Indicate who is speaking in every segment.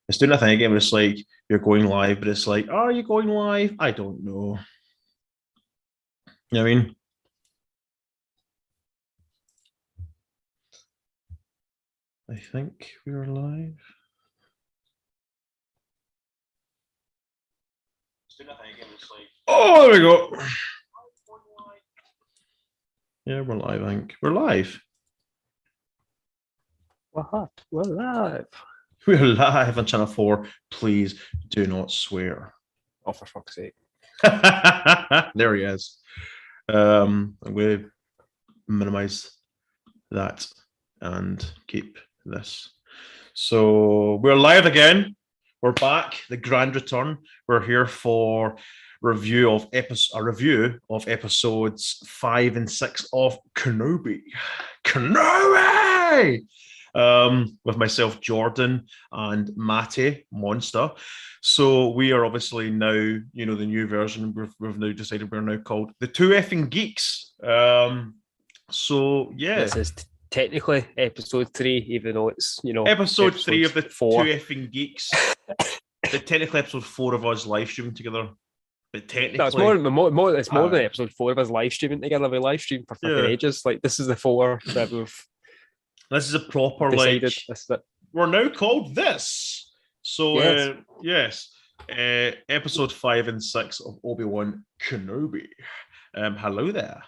Speaker 1: It's doing a thing again where it's like you're going live, but it's like, are you going live? I don't know. You know what I mean? I think we are live. Oh, there we go. Yeah, we're live, I think. We're live.
Speaker 2: What? We're live.
Speaker 1: We're live on Channel 4. Please do not swear.
Speaker 2: Oh, for fuck's sake.
Speaker 1: There he is. I'm going to minimize that and keep this. So we're live again. We're back. The grand return. We're here for a review of episodes 5 and 6 of Kenobi. Kenobi! With myself, Jordan, and Matty, Monster. So we are obviously now, the new version. We've now decided we're now called the Two Effing Geeks. So yeah,
Speaker 2: This is technically episode 3, even though it's
Speaker 1: episode 3 of the
Speaker 2: 4.
Speaker 1: Two Effing Geeks. But technically, episode 4 of us live streaming together. But technically,
Speaker 2: No, it's more than episode 4 of us live streaming together. We live streamed for fucking ages. Like, this is the 4 that we've.
Speaker 1: This is a proper
Speaker 2: decided.
Speaker 1: This is it. We're now called this. So yes, episode 5 and 6 of Obi Wan Kenobi. Hello there.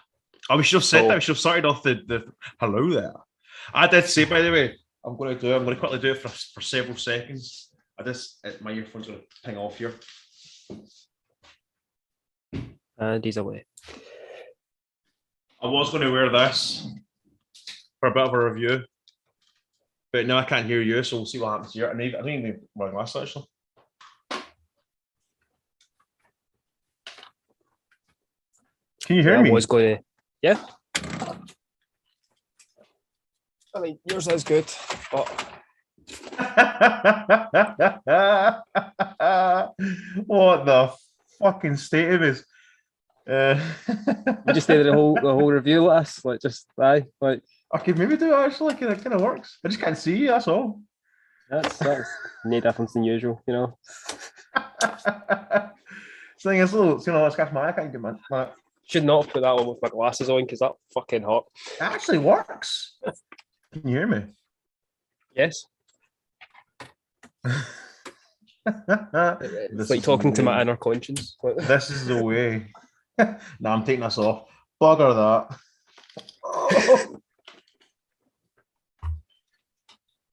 Speaker 1: Oh, we should have said that. We should have started off the hello there. I did say, by the way, I'm going to quickly do it for several seconds. My earphones are going to ping off here.
Speaker 2: And he's away.
Speaker 1: I was going to wear this for a bit of a review, but now I can't hear you, so we'll see what happens here. I don't even need my glasses, actually. Can you hear me?
Speaker 2: I was going to, yeah. I mean, yours is good, but
Speaker 1: what the fucking state of it?
Speaker 2: we just did the whole review last, like I
Speaker 1: could maybe do it actually. It kind of works. I just can't see you. That's all.
Speaker 2: That's no difference than usual,
Speaker 1: So it's a little, let's catch my eye. I can't get my.
Speaker 2: Should not have put that on with my glasses on because that's fucking hot.
Speaker 1: It actually works. Can you hear me?
Speaker 2: Yes. It's like talking to my inner conscience.
Speaker 1: This is the way. No, I'm taking this off. Bugger that. Oh.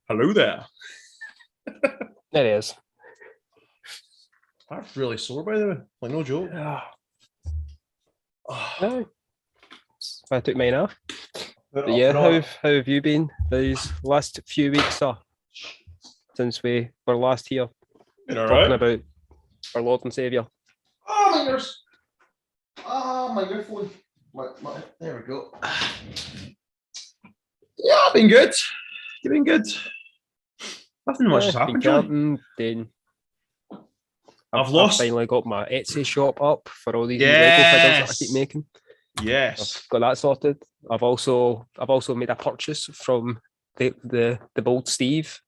Speaker 1: Hello there.
Speaker 2: There it is.
Speaker 1: That's really sore, by the way. Like, no joke.
Speaker 2: Oh. I took mine off. But yeah, how have you been these last few weeks since we were last here talking about our Lord and Saviour?
Speaker 1: Oh, my ears. Oh, my good phone. There we go. Yeah, I've been good. You've been good. Nothing much has happened.
Speaker 2: Then
Speaker 1: I've
Speaker 2: finally got my Etsy shop up for all these Lego figures that I keep making.
Speaker 1: Yes,
Speaker 2: I've got that sorted. I've also made a purchase from the bold Steve.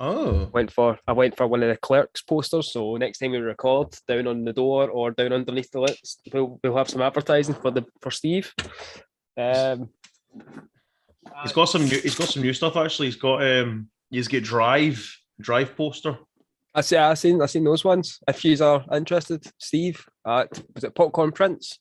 Speaker 1: Oh,
Speaker 2: I went for one of the Clerks posters. So next time we record, down on the door or down underneath the lids, we'll have some advertising for Steve.
Speaker 1: He's got some new stuff actually. He's got Drive poster.
Speaker 2: I seen those ones. If you are interested, Steve at was it Popcorn Prince?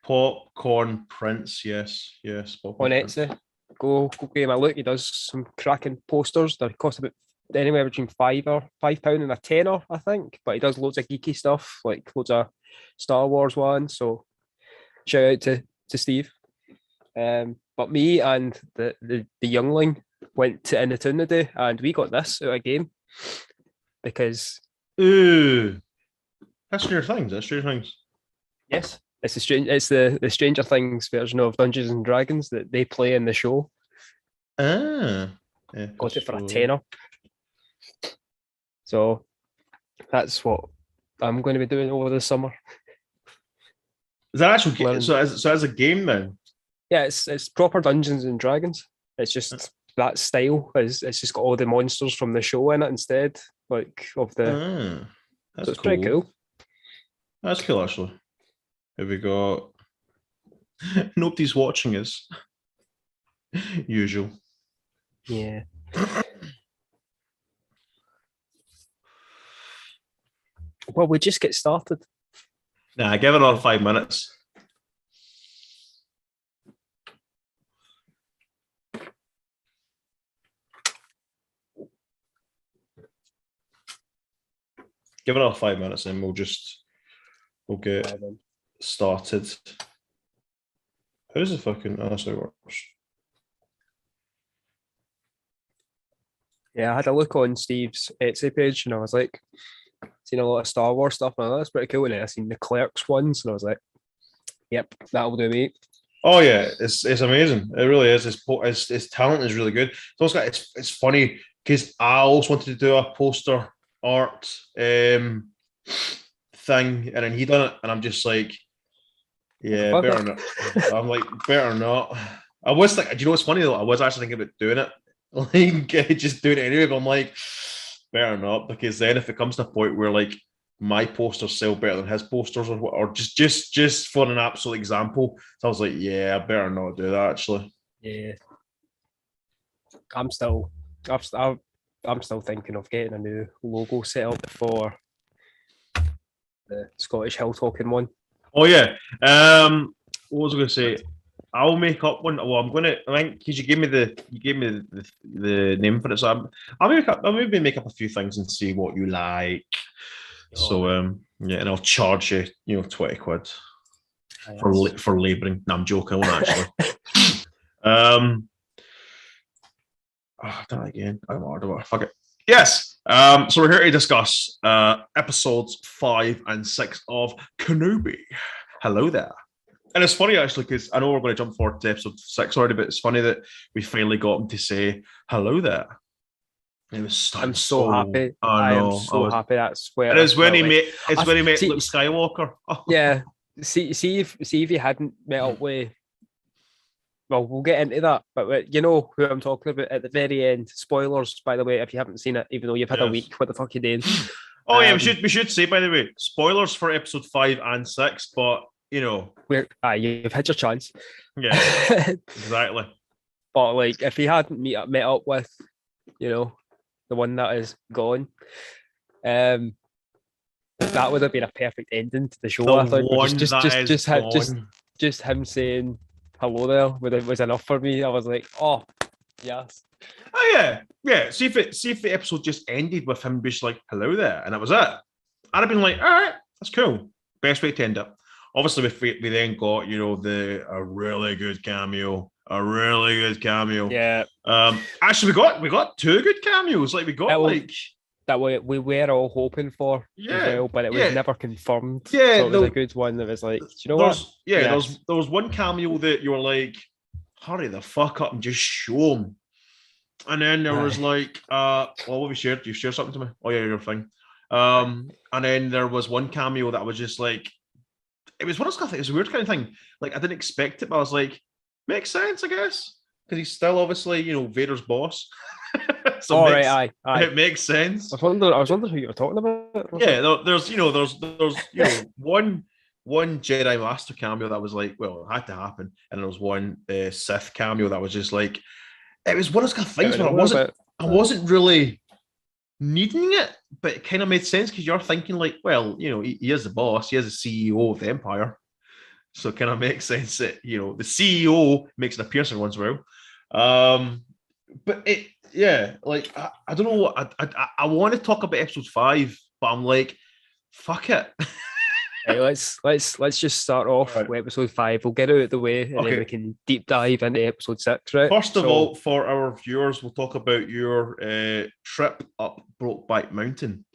Speaker 1: Popcorn Prince, yes.
Speaker 2: On Etsy. Go give him a look. He does some cracking posters. They cost about anywhere between £5 and a tenner, I think. But he does loads of geeky stuff, like loads of Star Wars ones. So shout out to Steve. But me and the youngling went to In the Town today, and we got this out of game because
Speaker 1: that's Stranger Things.
Speaker 2: Yes, it's the Stranger Things version of Dungeons and Dragons that they play in the show.
Speaker 1: Yeah,
Speaker 2: got it for a tenner. So that's what I'm going to be doing over the summer.
Speaker 1: Is that actual? So as a game then?
Speaker 2: Yeah, it's proper Dungeons and Dragons. It's just that style. It's just got all the monsters from the show in it instead, like of the.
Speaker 1: That's
Speaker 2: so it's pretty cool.
Speaker 1: That's cool, actually. Have we got? Nobody's watching us. Usual.
Speaker 2: Yeah. Well, we just get started.
Speaker 1: Nah, give it another 5 minutes. Give it another 5 minutes and we'll get started. How's the fucking... Oh, that's how it works.
Speaker 2: Yeah, I had a look on Steve's Etsy page and I was like, seen a lot of Star Wars stuff and that's pretty cool. And then I seen the Clerks ones and I was like, yep, that'll do me.
Speaker 1: Oh yeah, it's amazing. It really is. His talent is really good. It's funny because I also wanted to do a poster art thing, and then he done it, and I'm just like, yeah, better not. I'm like, better not. I was like, do you know what's funny though? I was actually thinking about doing it, like just doing it anyway. But I'm like, better not, because then if it comes to a point where like my posters sell better than his posters, or just for an absolute example, so I was like, yeah, I better not do that. Actually,
Speaker 2: yeah, I'm still thinking of getting a new logo set up for the Scottish Hill Talking one.
Speaker 1: Oh yeah. What was I going to say? I'll make up one. Well, I think because you gave me the name for it, so I'll maybe make up a few things and see what you like. So yeah, and I'll charge you 20 quid for labouring. No, I'm joking. I won't actually. Done it again. I don't know. Fuck it. Yes. So we're here to discuss episodes 5 and 6 of Kenobi. Hello there. And it's funny actually because I know we're going to jump forward to episode 6 already, but it's funny that we finally got him to say hello there.
Speaker 2: I'm so happy.
Speaker 1: I know.
Speaker 2: I am so happy. That's where.
Speaker 1: And it's when he met Luke Skywalker. Oh.
Speaker 2: Yeah. See if he hadn't met up with. Well, we'll get into that, but you know who I'm talking about at the very end. Spoilers, by the way, if you haven't seen it, even though you've had a week. What the fuck you doing?
Speaker 1: Oh yeah, we should say, by the way, spoilers for episode 5 and 6, but you know,
Speaker 2: you've had your chance.
Speaker 1: Yeah, exactly.
Speaker 2: But like, if he hadn't met up with, you know, the one that is gone, that would have been a perfect ending to the show. I think just him saying hello there was enough for me. I was like, oh yes.
Speaker 1: Oh yeah. See if the episode just ended with him just like hello there, and that was it. I'd have been like, all right, that's cool. Best way to end it. Obviously, we then got a really good cameo.
Speaker 2: Yeah.
Speaker 1: Actually, we got 2 good cameos. Like we got
Speaker 2: that we were all hoping for as well, but it was never confirmed.
Speaker 1: Yeah,
Speaker 2: so it was a good one. That was like, do you know what?
Speaker 1: Yeah, there was one cameo that you were like, hurry the fuck up and just show him. And then there was like, well, what we shared? You shared something to me? Oh yeah, your thing. And then there was one cameo that was just like, it was one of those kind of things. It was a weird kind of thing. Like I didn't expect it, but I was like, makes sense, I guess, because he's still obviously Vader's boss. So
Speaker 2: aye.
Speaker 1: It makes sense.
Speaker 2: I was wondering who you were talking about.
Speaker 1: Yeah, there's one Jedi Master cameo that was like, well, it had to happen, and there was one Sith cameo that was just like, it was one of those things where I wasn't really needing it, but it kind of made sense because you're thinking like, well, he is the boss, he is the CEO of the Empire, so it kind of makes sense that the CEO makes an appearance once in a while. But like I don't know what I want to talk about episode 5, but I'm like, fuck it.
Speaker 2: Right, let's just start off with episode 5. We'll get it out of the way, and then we can deep dive into episode 6. Right.
Speaker 1: First of all, for our viewers, we'll talk about your trip up Brokeback Mountain.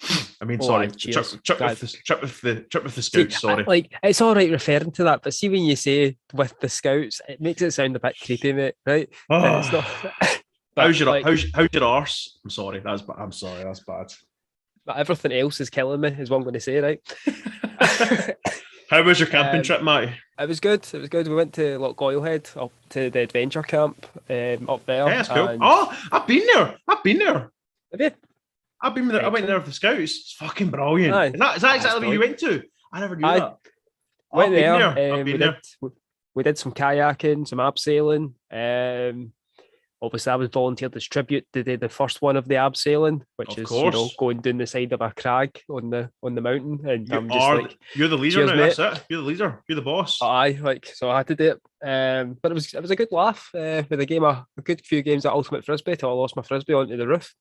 Speaker 1: I mean, sorry, trip with the scouts. Sorry,
Speaker 2: it's all right referring to that, but see when you say with the scouts, it makes it sound a bit creepy, mate. Right? It's not.
Speaker 1: How's your arse? I'm sorry, that's bad.
Speaker 2: But everything else is killing me, is what I'm going to say, right?
Speaker 1: How was your camping trip, Matty?
Speaker 2: It was good. It was good. We went to Loch Goilhead up to the adventure camp up there.
Speaker 1: Hey, that's cool.
Speaker 2: And
Speaker 1: Oh, I've been there. I've been there.
Speaker 2: have you?
Speaker 1: I've been there. I went there with the scouts. It's fucking brilliant.
Speaker 2: Aye.
Speaker 1: Is that exactly where you went to? I never knew that.
Speaker 2: Went
Speaker 1: I've been there. I've been there.
Speaker 2: We did some kayaking, some abseiling. Obviously, I was volunteered as tribute to do the first one of the abseiling, which is going down the side of a crag on the mountain. And
Speaker 1: you're the leader now. Mate. That's it. You're the leader. You're the boss.
Speaker 2: So I had to do it. But it was a good laugh with a good few games at Ultimate Frisbee till I lost my frisbee onto the roof,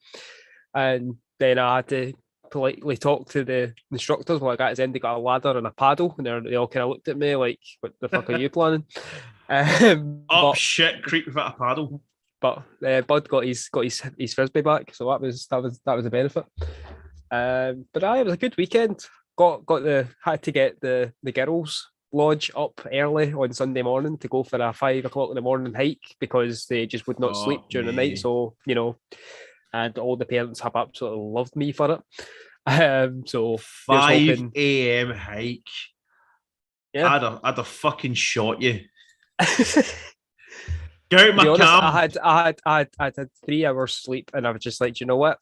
Speaker 2: and then I had to politely talk to the instructors. Like at his end, they got a ladder and a paddle, and they all kind of looked at me like, "What the fuck are you planning?"
Speaker 1: Shit creek without a paddle.
Speaker 2: But Bud got his frisbee back, so that was a benefit. But it was a good weekend. Had to get the girls' lodge up early on Sunday morning to go for a 5 o'clock in the morning hike because they just would not sleep during the night. So and all the parents have absolutely loved me for it. So
Speaker 1: 5 a.m. hike.
Speaker 2: Yeah,
Speaker 1: I'd have fucking shot you. Get out my camp.
Speaker 2: I had 3 hours sleep, and I was just like, you know what?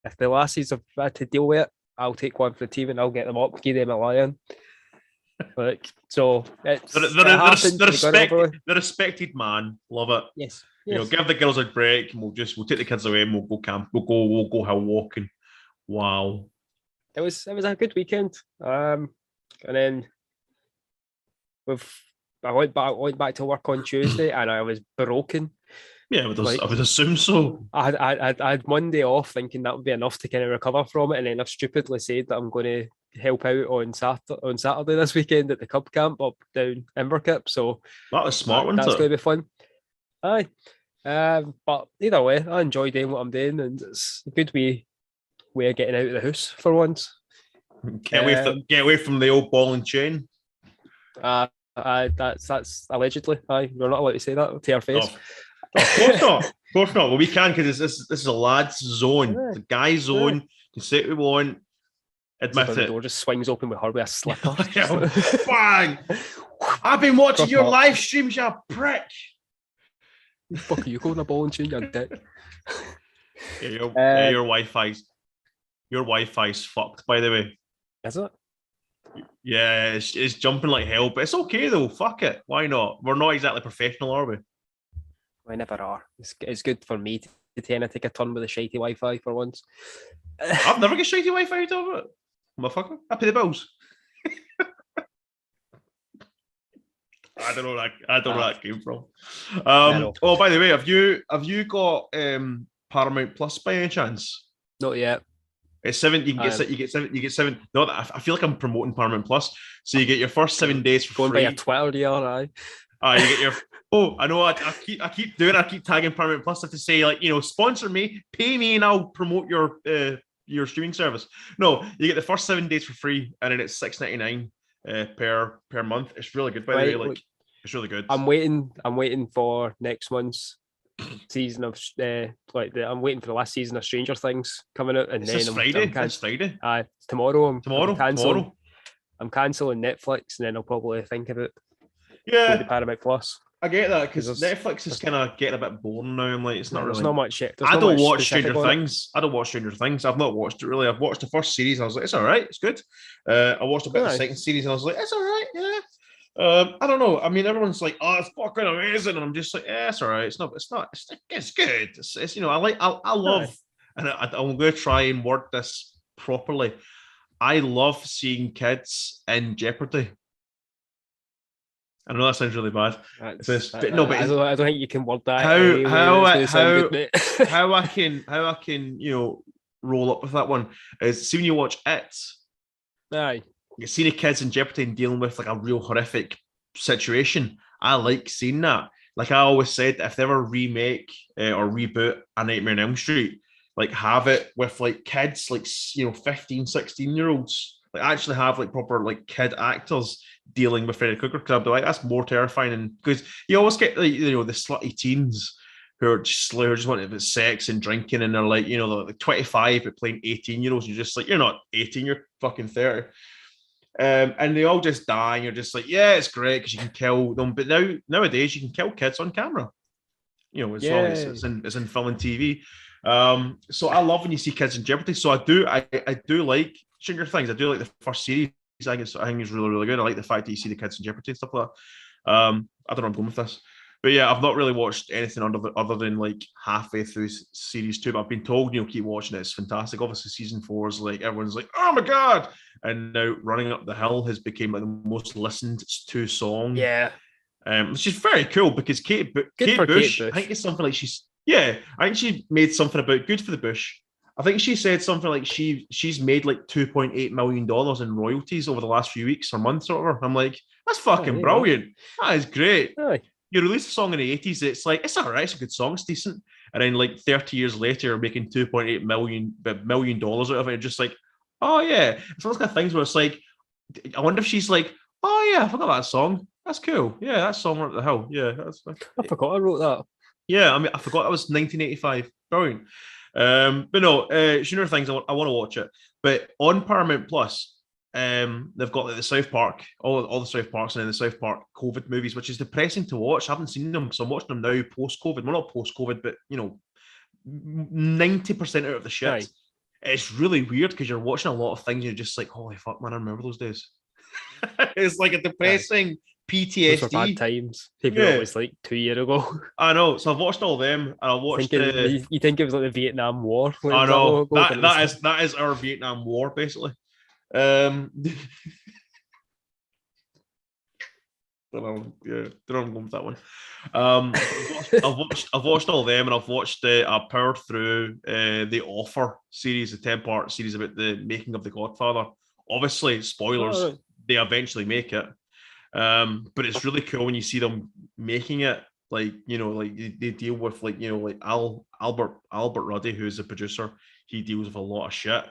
Speaker 2: If the lassies have had to deal with it, I'll take one for the team and I'll get them up, give them a lion. Like so,
Speaker 1: the respected man. Love it.
Speaker 2: Yes.
Speaker 1: Give the girls a break, and we'll take the kids away, and we'll go camp. We'll go hill walking. Wow.
Speaker 2: It was a good weekend. And then I went back to work on Tuesday, and I was broken.
Speaker 1: Yeah, I would assume so.
Speaker 2: I had Monday off, thinking that would be enough to kind of recover from it, and then I've stupidly said that I'm going to help out on Saturday this weekend at the Cub Camp up down Inverkip. So
Speaker 1: that was smart.
Speaker 2: That's going to be fun. Aye, but either way, I enjoy doing what I'm doing, and it's a good way of getting out of the house for once.
Speaker 1: Get away from the old ball and chain.
Speaker 2: That's allegedly. Aye, we're not allowed to say that to our face.
Speaker 1: Of course not. Of course not. Well, we can because this is a lad's zone. Yeah. It's a guy's zone. You can say what we want. Admit it.
Speaker 2: The door just swings open with her with a slipper.
Speaker 1: Bang! I've been watching your live streams, you prick.
Speaker 2: The fuck are you calling a ball and chain, you dick?
Speaker 1: Yeah, your Wi-Fi's fucked, by the way.
Speaker 2: Is it?
Speaker 1: Yeah, it's jumping like hell, but it's okay though. Fuck it. Why not? We're not exactly professional, are we?
Speaker 2: We never are. It's good for me to tend to take a turn with the shitey Wi-Fi for once.
Speaker 1: I've never got shitey Wi-Fi out of it. Motherfucker. I pay the bills. I don't know where that came from. Oh, by the way, have you got Paramount Plus by any chance?
Speaker 2: Not yet.
Speaker 1: It's 7. You get 7. No, I feel like I'm promoting Paramount Plus. So you get your first 7 days for
Speaker 2: going
Speaker 1: free.
Speaker 2: Going by a Twitter, aye.
Speaker 1: You get your. Oh, I know. I keep doing it. I keep tagging Paramount Plus to say, like, sponsor me, pay me, and I'll promote your streaming service. No, you get the first 7 days for free, and then it's $6.99 per month. It's really good, by the way. Like, it's really good.
Speaker 2: I'm waiting for next month's season of I'm waiting for the last season of Stranger Things coming out, and
Speaker 1: it's
Speaker 2: then
Speaker 1: this Friday. It's Friday.
Speaker 2: Tomorrow.
Speaker 1: Tomorrow.
Speaker 2: I'm cancelling Netflix, and then I'll probably think about
Speaker 1: the
Speaker 2: Paramount Plus.
Speaker 1: I get that because Netflix is kind of getting a bit boring now. I'm like, it's not
Speaker 2: there's
Speaker 1: really.
Speaker 2: Not much shit.
Speaker 1: I don't watch Stranger Things. I don't watch Stranger Things. I've not watched it really. I've watched the first series. And I was like, it's all right. It's good. I watched a bit of the second series, and I was like, it's all right. Yeah. I don't know. I mean, everyone's like, "Oh, it's fucking amazing," and I'm just like, "Yeah, it's all right. It's not. It's good. It's I love, and I'm going to try and word this properly. I love seeing kids in jeopardy. I know that sounds really bad.
Speaker 2: I don't think you can word that.
Speaker 1: How I can roll up with that one is see when you watch It.
Speaker 2: Aye.
Speaker 1: You see the kids in jeopardy and dealing with like a real horrific situation. I like seeing that. Like I always said, if they ever remake or reboot A Nightmare on Elm Street, like have it with like kids, like 15, 16-year-olds. Like actually have like proper like kid actors dealing with Freddy Krueger, because I'd be like, that's more terrifying. Because you always get like, the slutty teens who are just wanting about sex and drinking, and they're like, they're like 25 but playing 18-year-olds. You're just like, you're not 18, you're fucking 30. And they all just die, and you're just like, yeah, it's great because you can kill them. But nowadays, you can kill kids on camera. As long as it's in film and TV. So I love when you see kids in jeopardy. So I do like Stranger Things. I do like the first series. I think it's really, really good. I like the fact that you see the kids in jeopardy and stuff like that. I don't know where I'm going with this. But yeah, I've not really watched anything other than like halfway through series 2. But I've been told, keep watching it. It's fantastic. Obviously, season 4 is like everyone's like, oh my god! And now Running Up the Hill has become like the most listened to song.
Speaker 2: Yeah.
Speaker 1: Which is very cool because Kate Bush, I think it's something like I think she made something about Good for the Bush. I think she said something like she's made like $2.8 million in royalties over the last few weeks or months or whatever. I'm like, that's fucking brilliant. That is great.
Speaker 2: Aye.
Speaker 1: You release a song in the 80s, it's like, it's all right, it's a good song, it's decent. And then like 30 years later, you're making $2.8 million out of it. You're just like, oh yeah. It's those kind of things where it's like, I wonder if she's like, oh yeah, I forgot that song. That's cool. Yeah, that song What the hell? Yeah,
Speaker 2: I forgot I wrote that.
Speaker 1: Yeah, I mean, I forgot that was 1985. Brilliant. But no, Stranger Things, I want to watch it. But on Paramount Plus, they've got like the South Park, all the South Parks, and then the South Park COVID movies, which is depressing to watch. I haven't seen them, so I'm watching them now post-COVID. Well, not post-COVID, but 90% out of the shit.
Speaker 2: Aye.
Speaker 1: It's really weird because you're watching a lot of things and you're just like, holy fuck, man, I remember those days. It's like a depressing PTSD.
Speaker 2: Those were bad times. Maybe it was like 2 years ago.
Speaker 1: I know. So I've watched all them, and I watched.
Speaker 2: You think it was like the Vietnam War?
Speaker 1: I know that is our Vietnam War basically. Don't know I'm going with that one. I've watched all them, and I've watched. I powered through the Offer series, the 10-part series about the making of The Godfather. Obviously, spoilers. Oh, right. They eventually make it, but it's really cool when you see them making it. Like they deal with like Albert Ruddy, who's the producer. He deals with a lot of shit.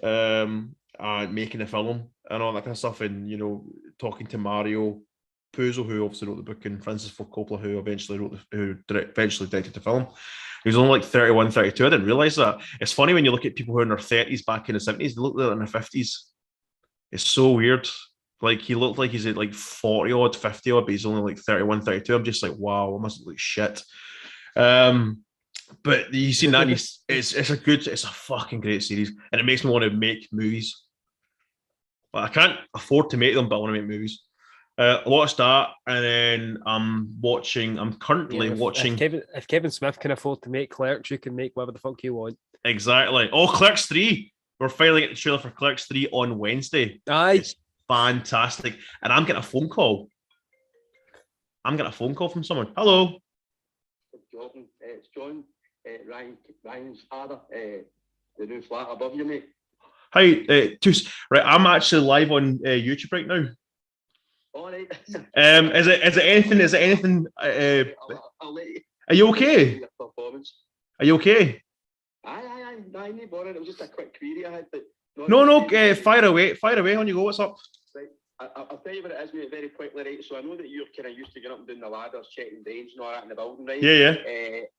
Speaker 1: Making the film and all that kind of stuff, and talking to Mario Puzo, who obviously wrote the book, and Francis Ford Coppola, who eventually directed the film. He was only like 31, 32. I didn't realize that. It's funny when you look at people who are in their 30s back in the 70s, they look like they're in their 50s. It's so weird. Like, he looked like he's at like 40 odd, 50 odd, but he's only like 31, 32. I'm just like, wow, I must look like shit. But you see that, it's a fucking great series, and it makes me want to make movies. But I can't afford to make them, but I want to make movies. I watched that, and then I'm currently watching.
Speaker 2: If Kevin Smith can afford to make Clerks, you can make whatever the fuck you want.
Speaker 1: Exactly. Oh, Clerks 3. We're finally getting the trailer for Clerks 3 on Wednesday.
Speaker 2: Aye.
Speaker 1: It's fantastic. And I'm getting a phone call. From someone. Hello.
Speaker 3: Jordan, it's John, Ryan's father, the new flat above you, mate.
Speaker 1: Hi, right, I'm actually live on YouTube right now.
Speaker 3: All right.
Speaker 1: Is it anything?
Speaker 3: I'll let you.
Speaker 1: Are you okay? Are you okay?
Speaker 3: Aye, no boring. It was just a quick query I had. But
Speaker 1: no, fire away on you go. What's up?
Speaker 3: Right. I'll tell you what it is, mate, very quickly, right? So I know that you're kind of used to getting up and doing the ladders, checking drains and all that in the building, right?
Speaker 1: Yeah.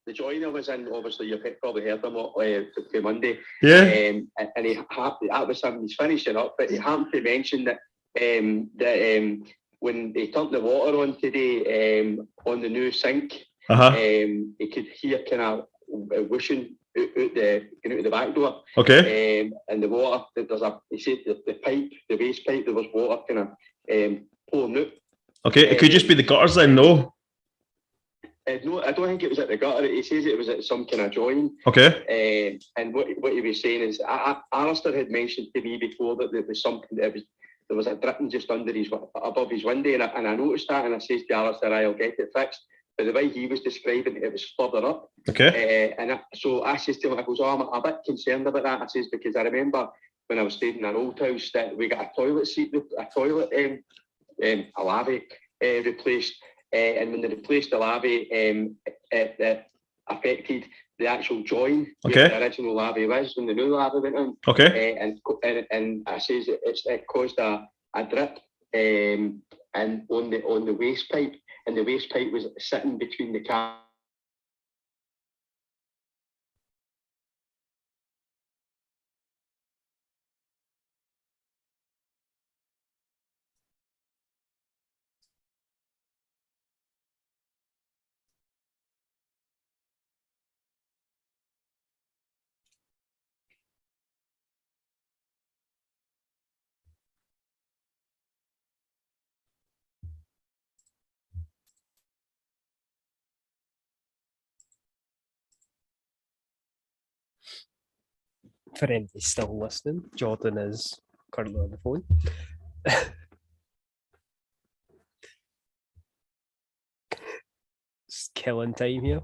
Speaker 3: The joiner was in, obviously, you've probably heard him for Monday.
Speaker 1: Yeah.
Speaker 3: And that was something he's finishing up, but he happened to mention that when they turned the water on today on the new sink, he could hear kind of whooshing out the back door.
Speaker 1: Okay.
Speaker 3: And the water, he said the waste pipe, there was water kind of pouring out.
Speaker 1: Okay, it could just be the gutters then, no?
Speaker 3: No, I don't think it was at the gutter. He says it was at some kind of join.
Speaker 1: Okay.
Speaker 3: And what he was saying is, Alistair had mentioned to me before that there was something there was a dripping just above his window, and I noticed that, and I says to Alistair, I'll get it fixed. But the way he was describing it was further up.
Speaker 1: Okay.
Speaker 3: So I says to him, I goes, I'm a bit concerned about that. I says, because I remember when I was staying in an old house that we got a toilet lavy replaced. And when they replaced the lavy, it affected the actual join where the original lavy was when the new lavy went in.
Speaker 1: Okay.
Speaker 3: And I says it caused a drip and on the waste pipe, and the waste pipe was sitting between the car.
Speaker 2: For anybody still listening, Jordan is currently on the phone. Just killing time here.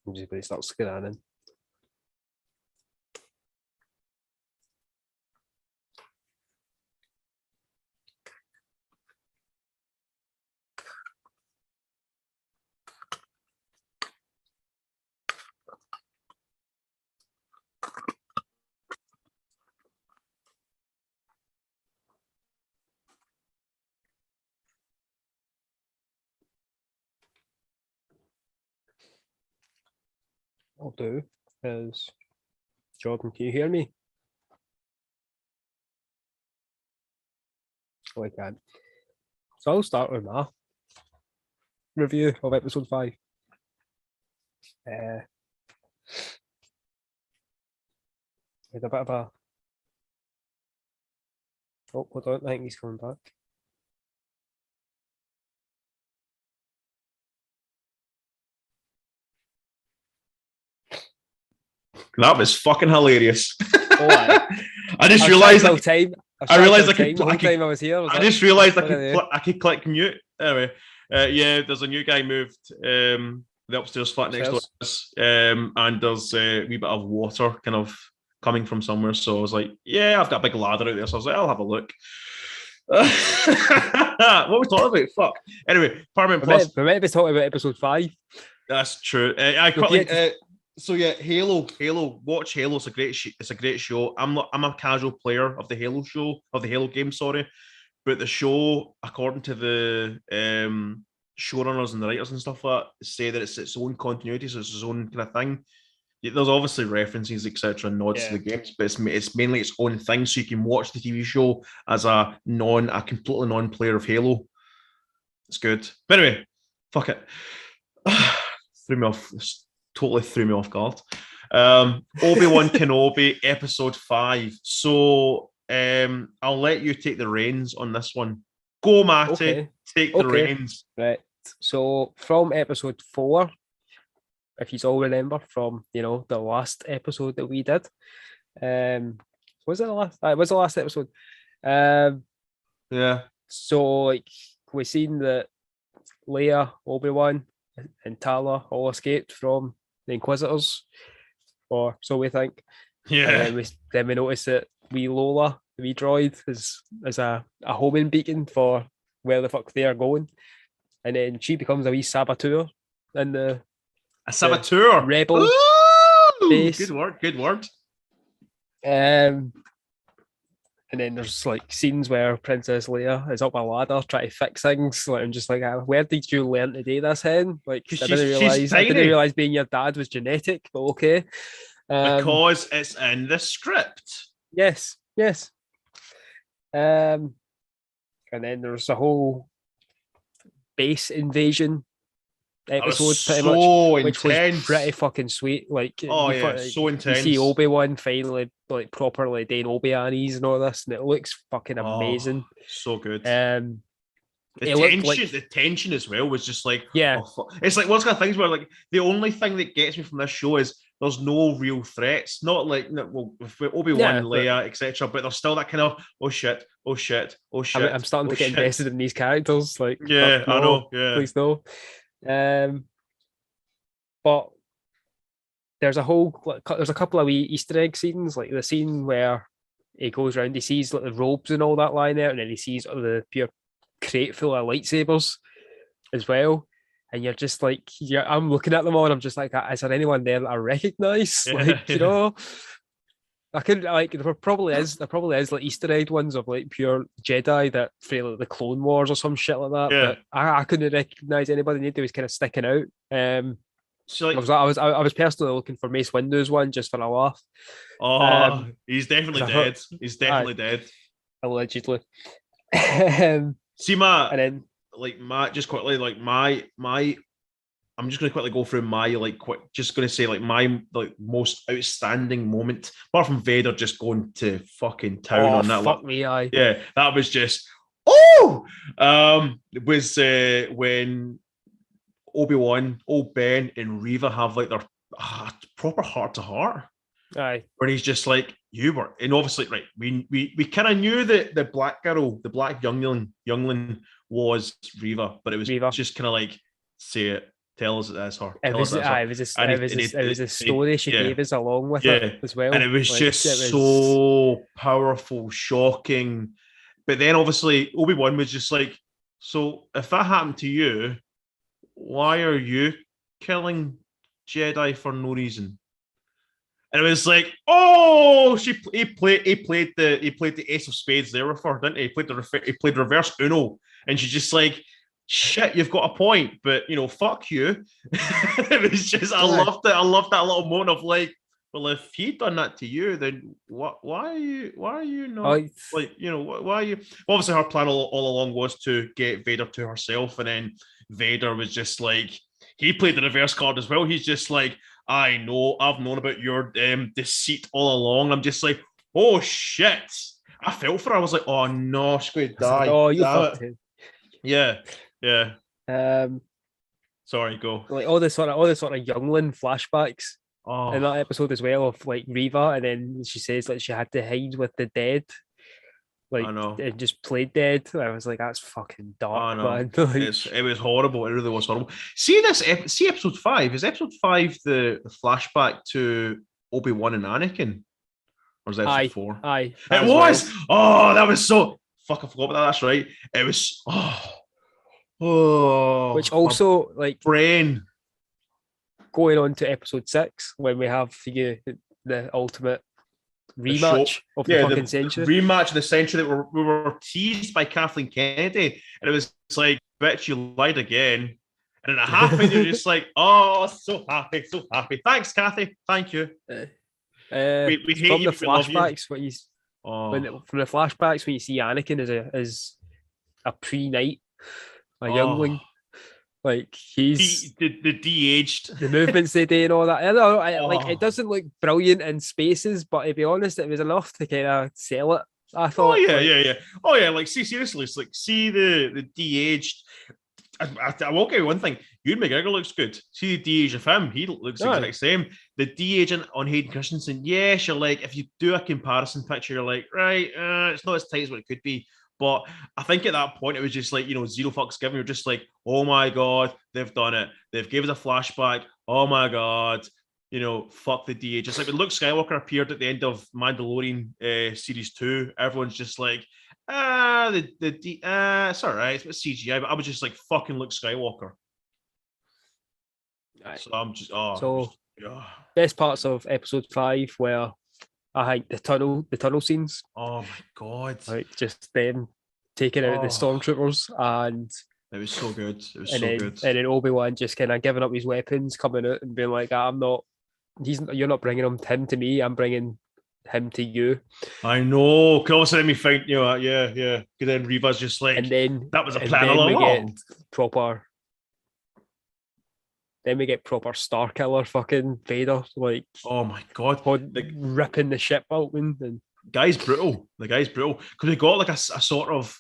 Speaker 2: Everybody starts scanning. I'll do is, Jordan, can you hear me? Oh, I can. So I'll start with my review of episode 5. Had a bit of a... Oh, hold on, I think he's coming back.
Speaker 1: That was fucking hilarious.
Speaker 2: Oh,
Speaker 1: I just realised.
Speaker 2: I realised I was here.
Speaker 1: I just realised I could click mute. Anyway, yeah, there's a new guy moved the upstairs flat next to us, and there's a wee bit of water kind of coming from somewhere. So I was like, yeah, I've got a big ladder out there. So I was like, I'll have a look. What were we talking about? Fuck. Anyway, Paramount Plus.
Speaker 2: We might be talking about episode 5.
Speaker 1: That's true. I quickly. So yeah, Halo. Watch Halo. It's a great. It's a great show. I'm a casual player of the Halo show, of the Halo game. Sorry, but the show, according to the showrunners and the writers and stuff like that, say that it's its own continuity, so it's its own kind of thing. There's obviously references, etc., and nods to the games, but it's mainly its own thing. So you can watch the TV show as a completely non-player of Halo. It's good. But anyway, fuck it. Threw me off. Totally threw me off guard. Obi Wan Kenobi, episode 5. So I'll let you take the reins on this one. Go, Matty.
Speaker 2: Okay.
Speaker 1: Take the reins.
Speaker 2: Right. So from episode 4, if you all remember from the last episode that we did, was it the last? It was the last episode.
Speaker 1: Yeah.
Speaker 2: So like we seen that Leia, Obi-Wan, and Tala all escaped from the Inquisitors, or so we think.
Speaker 1: Yeah.
Speaker 2: And then we noticed that wee Lola, the wee droid, is a homing beacon for where the fuck they are going, and then she becomes a wee saboteur in the rebel base.
Speaker 1: Good word.
Speaker 2: And then there's like scenes where Princess Leia is up a ladder trying to fix things. Like I'm just like, where did you learn to do this, hen? Like I didn't realize being your dad was genetic, but okay.
Speaker 1: Because it's in the script.
Speaker 2: Yes. And then there's a whole base invasion episode, which was pretty fucking sweet. Like,
Speaker 1: so intense.
Speaker 2: You see Obi-Wan finally like properly doing Obi-Anis and all this, and it looks fucking amazing.
Speaker 1: So good.
Speaker 2: The
Speaker 1: tension as well was just like,
Speaker 2: yeah.
Speaker 1: It's like one kind of things where like the only thing that gets me from this show is there's no real threats. Not like with Obi-Wan, Leia, etc. But there's still that kind of oh shit. I'm
Speaker 2: starting to get invested in these characters. Like,
Speaker 1: yeah, I know. Yeah,
Speaker 2: please no. But there's a couple of wee Easter egg scenes, like the scene where he goes around, he sees like the robes and all that lying there, and then he sees the pure crate full of lightsabers as well. And you're just like, I'm looking at them all, and I'm just like, is there anyone there that I recognise? Like, I could like there probably is like Easter egg ones of like pure Jedi that feel like the Clone Wars or some shit like that.
Speaker 1: Yeah.
Speaker 2: But I couldn't recognise anybody. They was kind of sticking out.
Speaker 1: So like,
Speaker 2: I was personally looking for Mace Windu's one just for a laugh.
Speaker 1: He's definitely dead. He's definitely dead.
Speaker 2: Allegedly.
Speaker 1: See
Speaker 2: and then
Speaker 1: just quickly, I'm just going to quickly go through my just going to say my most outstanding moment, apart from Vader just going to fucking town on that.
Speaker 2: Fuck me, aye.
Speaker 1: Yeah, that was just was when Obi-Wan, old Ben, and Reva have like their proper heart to heart.
Speaker 2: Aye.
Speaker 1: Where he's just like, you were, and obviously, right, we kind of knew that the black girl, the black youngling was Reva, but it was
Speaker 2: Reva.
Speaker 1: just kind of like, say it, tell us that's her.
Speaker 2: It was a story she gave us along with it as well.
Speaker 1: And it was so powerful, shocking. But then obviously Obi-Wan was just like, so if that happened to you, why are you killing Jedi for no reason? And it was like, he played the Ace of Spades there with her, didn't he? He played reverse Uno, and she's just like, shit, you've got a point, but fuck you. It was just, I loved it. I loved that little moment of like, well, if he'd done that to you, then why are you not why are you? Obviously, her plan all along was to get Vader to herself, and then Vader was just like, he played the reverse card as well. He's just like, I know, I've known about your deceit all along. I'm just like, oh shit. I felt for her. I was like, oh no, she's going to die.
Speaker 2: Oh, you fucked him.
Speaker 1: Yeah. Sorry, go.
Speaker 2: Like all the sort of youngling flashbacks in that episode as well of like Reva, and then she says like she had to hide with the dead. Like,
Speaker 1: I know.
Speaker 2: It just played dead. I was like, that's fucking dark, man.
Speaker 1: It was horrible. It really was horrible. See episode 5. Is episode 5 the flashback to Obi-Wan and Anakin? Or is that episode 4?
Speaker 2: Aye.
Speaker 1: It was! Well. Oh, that was so... Fuck, I forgot about that. That's right. It was...
Speaker 2: Which also, like...
Speaker 1: Brain.
Speaker 2: Going on to episode 6, when we have the ultimate rematch of the fucking century.
Speaker 1: Rematch of the century that we were teased by Kathleen Kennedy, and it was like, bitch, you lied again. And it happened, you're just like, oh, so happy. Thanks, Kathy. Thank you. We hate
Speaker 2: from
Speaker 1: you,
Speaker 2: the flashbacks, from the flashbacks when you see Anakin as a pre-knight, a youngling. Like he's
Speaker 1: the de-aged,
Speaker 2: the movements they do and all that. I know, like it doesn't look brilliant in spaces, but to be honest, it was enough to kind of sell it. I thought.
Speaker 1: Oh yeah. Like, see, seriously, it's like, see the de-aged. I won't give you one thing. Ewan McGregor looks good. See the de-age of him, he looks the exact same. The de-aging on Hayden Christensen, yes, you're like, if you do a comparison picture, you're like, right, it's not as tight as what it could be. But I think at that point, it was just like, zero fucks given. You're just like, oh my God, they've done it. They've given us a flashback. Oh my God, fuck the DH. Just like when Luke Skywalker appeared at the end of Mandalorian Series 2, everyone's just like, it's all right, it's CGI. But I was just like, fucking Luke Skywalker.
Speaker 2: Right.
Speaker 1: So I'm just,
Speaker 2: best parts of episode 5 were, I think, the tunnel scenes.
Speaker 1: Oh my God!
Speaker 2: Like just them taking out the stormtroopers, and
Speaker 1: it was so good. It was
Speaker 2: good. And then Obi-Wan just kind of giving up his weapons, coming out and being like, you're not bringing him to me. I'm bringing him to you.
Speaker 1: I know. Because also let me find yeah. Because then Reva's just like, and then that was a plan all along.
Speaker 2: Then we get proper Star Killer fucking Vader, like,
Speaker 1: oh my God,
Speaker 2: ripping the ship open. And
Speaker 1: guy's brutal. The guy's brutal because we got like a sort of,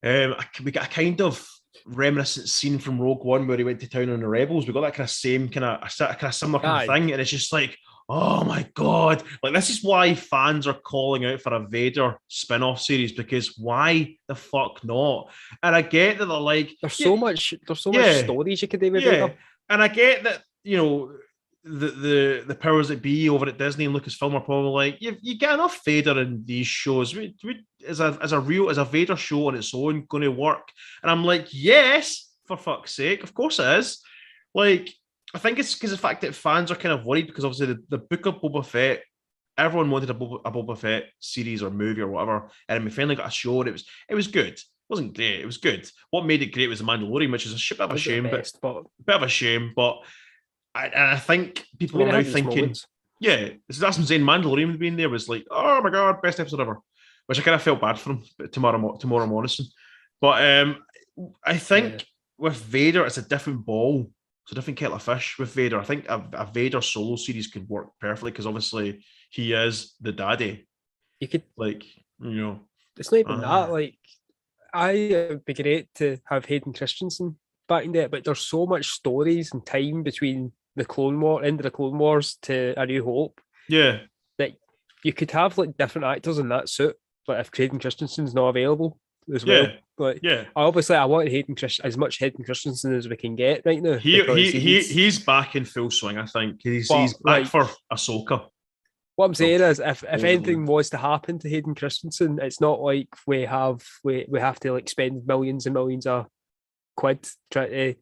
Speaker 1: we got a kind of reminiscent scene from Rogue One where he went to town on the rebels. We got that kind of same kind of similar kind of thing, and it's just like, oh my God, like this is why fans are calling out for a Vader spin-off series, because why the fuck not? And I get that they're like,
Speaker 2: there's so much stories you could do with Vader.
Speaker 1: And I get that, the powers that be over at Disney and Lucasfilm are probably like, you get enough Vader in these shows. Is a Vader show on its own going to work? And I'm like, yes, for fuck's sake, of course it is. Like, I think it's because of the fact that fans are kind of worried because obviously the book of Boba Fett, everyone wanted a Boba Fett series or movie or whatever, and we finally got a show, and it was good. It wasn't great. It was good. What made it great was the Mandalorian, which is a bit of a shame, but I think people are now thinking, that's what I'm saying. Mandalorian being there was like, oh my God, best episode ever. which I kind of felt bad for him, tomorrow Morrison. But I think with Vader, it's a different ball. It's a different kettle of fish with Vader. I think a Vader solo series could work perfectly because obviously he is the daddy.
Speaker 2: You could
Speaker 1: it's
Speaker 2: not even that. Like, it'd be great to have Hayden Christensen back in there, but there's so much stories and time between the Clone War, end of the Clone Wars to A New Hope.
Speaker 1: Yeah,
Speaker 2: that you could have like different actors in that suit, but if Hayden Christensen's not available as well, I want as much Hayden Christensen as we can get right now.
Speaker 1: He's back in full swing. I think he's back for Ahsoka.
Speaker 2: What I'm saying is, if anything was to happen to Hayden Christensen, it's not like we have to like spend millions and millions of quid trying to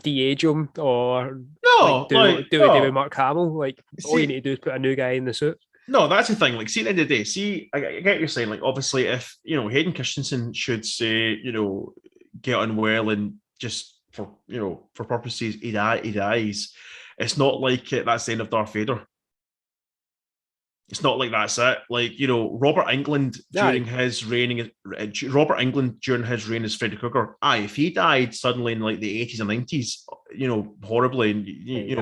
Speaker 2: de-age him or do it with Mark Hamill. Like, all you need to do is put a new guy in the suit.
Speaker 1: No, that's the thing. Like, see, at the end of the day, I get what you're saying. Like, obviously, if Hayden Christensen should say, get unwell and just for purposes he dies. It's not like that's the end of Darth Vader. It's not like that's it. Like, Robert Englund during his reign as Freddy Krueger. If he died suddenly in like the 80s and 90s, horribly, and you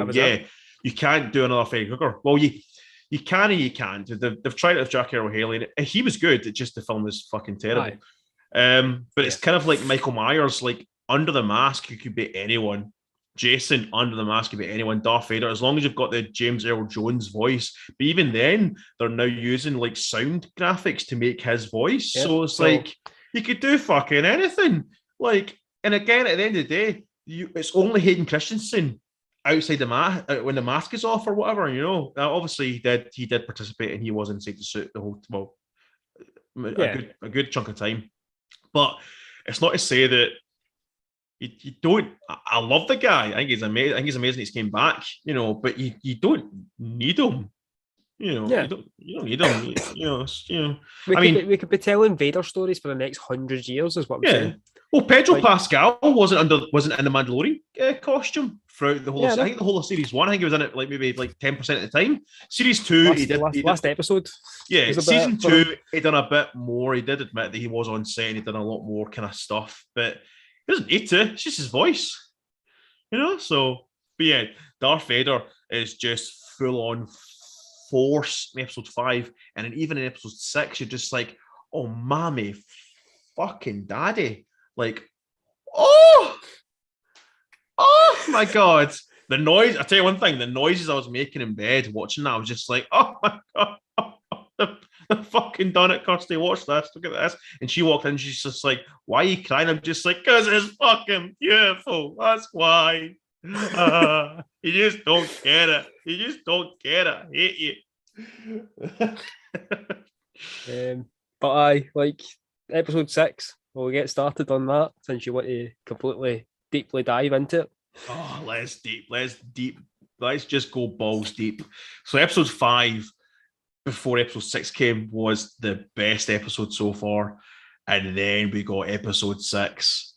Speaker 1: can't do another Freddy Krueger. Well, you can and you can't. They've tried it with Jackie Earl Haley, and he was good. It's just the film was fucking terrible. But it's kind of like Michael Myers. Like, under the mask, you could be anyone. Jason, under the mask, could be anyone. Darth Vader, as long as you've got the James Earl Jones voice. But even then, they're now using like sound graphics to make his voice. Yeah, so it's like you could do fucking anything. Like, and again, at the end of the day, it's only Hayden Christensen outside the mask when the mask is off or whatever. Obviously he did participate and he was inside the suit the whole a good chunk of time. But it's not to say that you don't. I love the guy. I think he's amazing. I think he's amazing. He's came back. But you don't need him. You don't need him.
Speaker 2: We could be telling Vader stories for the next 100 years. Is what I'm saying.
Speaker 1: Well, Pedro Pascal wasn't in the Mandalorian costume throughout the whole. I think the whole of series 1. I think he was in it maybe 10% of the time. Series 2,
Speaker 2: last episode.
Speaker 1: Yeah, season 2, he done a bit more. He did admit that he was on set and he did a lot more kind of stuff, but he doesn't need to. It's just his voice, So, but yeah, Darth Vader is just full on force in episode 5, and then even in episode 6, you're just like, oh, mommy, fucking daddy. Like, oh my God. The noise, I tell you one thing, the noises I was making in bed watching that, I was just like, oh my God, they've fucking done it, Kirsty, watch this, look at this. And she walked in, she's just like, why are you crying? I'm just like, because it's fucking beautiful, that's why. You just don't get it. I hate
Speaker 2: you. But I like episode 6. We'll get started on that since you want to completely deeply dive into it.
Speaker 1: Oh, let's just go balls deep. So episode 5, before episode 6 came, was the best episode so far. And then we got episode 6,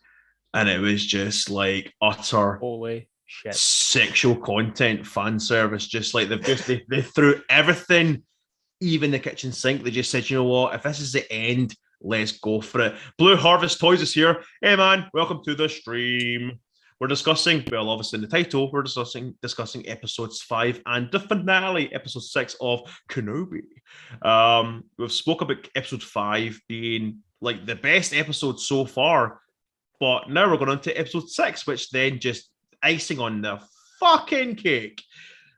Speaker 1: and it was just like utter
Speaker 2: holy shit
Speaker 1: sexual content, fan service. Just like they threw everything, even the kitchen sink. They just said, you know what, if this is the end, let's go for it. Blue Harvest Toys is here. Hey man, welcome to the stream. We're discussing, well, obviously in the title, we're discussing episodes 5 and the finale, episode 6 of Kenobi. We've spoke about episode 5 being like the best episode so far, but now we're going on to episode 6, which then just icing on the fucking cake.